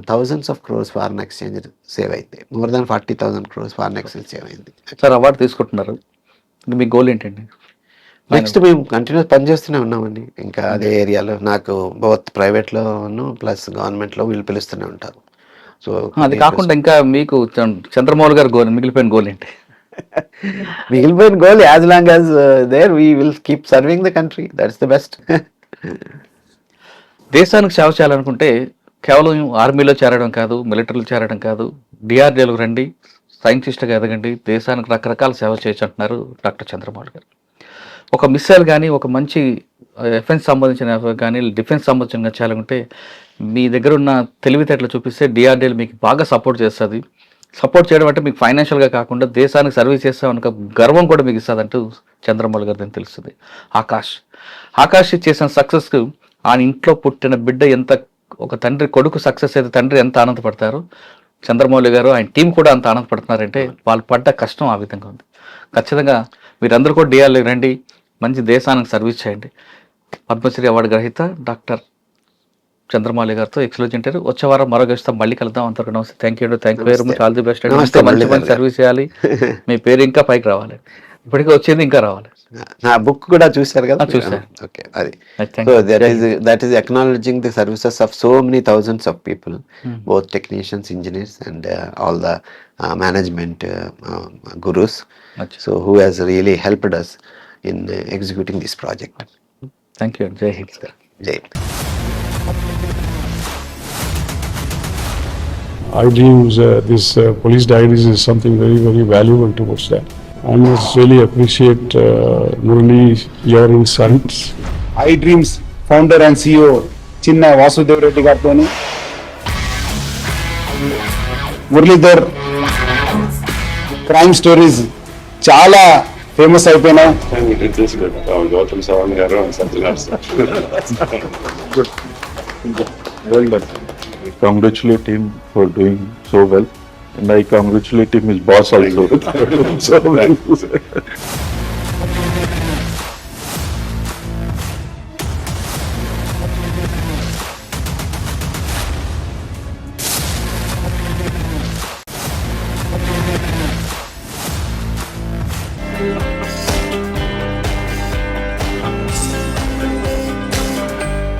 thousands of crores foreign exchange save అయింది. More than 40,000 crores foreign exchange save అయింది. సార్ అవార్డు తీసుకుంటున్నారు, మీ గోల్ ఏంటండి? నెక్స్ట్ మేము కంటిన్యూస్ పనిచేస్తూనే ఉన్నామండి. ఇంకా అదే ఏరియాలో నాకు బోత్ ప్రైవేట్లోను ప్లస్ గవర్నమెంట్లో వీళ్ళు పిలుస్తూనే ఉంటారు. సో అది కాకుండా ఇంకా మీకు చంద్రమౌళి గారి గోల్, మిగిలిపోయిన గోల్ ఏంటి? మిగిలిపోయిన goal as long as there we will keep serving the country, that's the best. దేశానికి సేవ చేయాలనుకుంటే కేవలం ఆర్మీలో చేరడం కాదు, మిలిటరీలో చేరడం కాదు, డిఆర్డీలోకి రండి, సైంటిస్ట్గా ఎదగండి, దేశానికి రకరకాల సేవ చేయొచ్చు అంటున్నారు డాక్టర్ చంద్రమౌళి గారు. ఒక మిసైల్ కానీ, ఒక మంచి ఎఫెన్స్ సంబంధించిన కానీ, డిఫెన్స్ సంబంధించిన చేయాలనుకుంటే మీ దగ్గర ఉన్న తెలివితేటలు చూపిస్తే డిఆర్డీఎల్ మీకు బాగా సపోర్ట్ చేస్తుంది. సపోర్ట్ చేయడం అంటే మీకు ఫైనాన్షియల్గా కాకుండా దేశానికి సర్వీస్ చేస్తామని ఒక గర్వం కూడా మీకు ఇస్తుందంటూ చంద్రమౌళి గారు అని తెలుస్తుంది. ఆకాష్ చేసిన సక్సెస్కు ఆ ఇంట్లో పుట్టిన బిడ్డ ఎంత, ఒక తండ్రి కొడుకు సక్సెస్ అయితే తండ్రి ఎంత ఆనందపడతారు, చంద్రమౌళి గారు ఆయన టీం కూడా అంత ఆనందపడుతున్నారంటే వాళ్ళు పడ్డ కష్టం ఆ విధంగా ఉంది. ఖచ్చితంగా మీరందరూ కూడా డిఆర్ఏ రండి, మంచి దేశానికి సర్వీస్ చేయండి. పద్మశ్రీ అవార్డు గ్రహీత డాక్టర్ చంద్రమౌళి గారితో ఎక్స్క్లూజివ్ ఇంటర్వ్యూ. వచ్చే వారం మరో గెస్ట్తో మళ్ళీ కలుద్దాం. అంతవరకు నమస్తే. Thank you very much. All the best. నమస్తే. మంచి సర్వీస్ చేయాలి, మీ పేరు ఇంకా పైకి రావాలి. ఇప్పటికే వచ్చేది ఇంకా రావాలి. నా బుక్ కూడా చూశారు కదా? చూసాను. ఓకే, అది Thank so you. that is acknowledging the services of so many thousands of people, both technicians, engineers, and all the management gurus, so who has really helped us in executing this project. Thank you. Jai Hind sir. Jai Hind. iDreams, this police diaries is something very, very valuable towards that. I must really appreciate Murali, your insights. iDreams founder and CEO చిన్న వాసుదేవ్ రెడ్డి గారితో Muralidhar crime stories చాలా famous అయిపోయినాయి. Gautam Savan garu and Satyanar sir. Good. Well done. I congratulate him for doing so well, and I congratulate him his boss also. So well.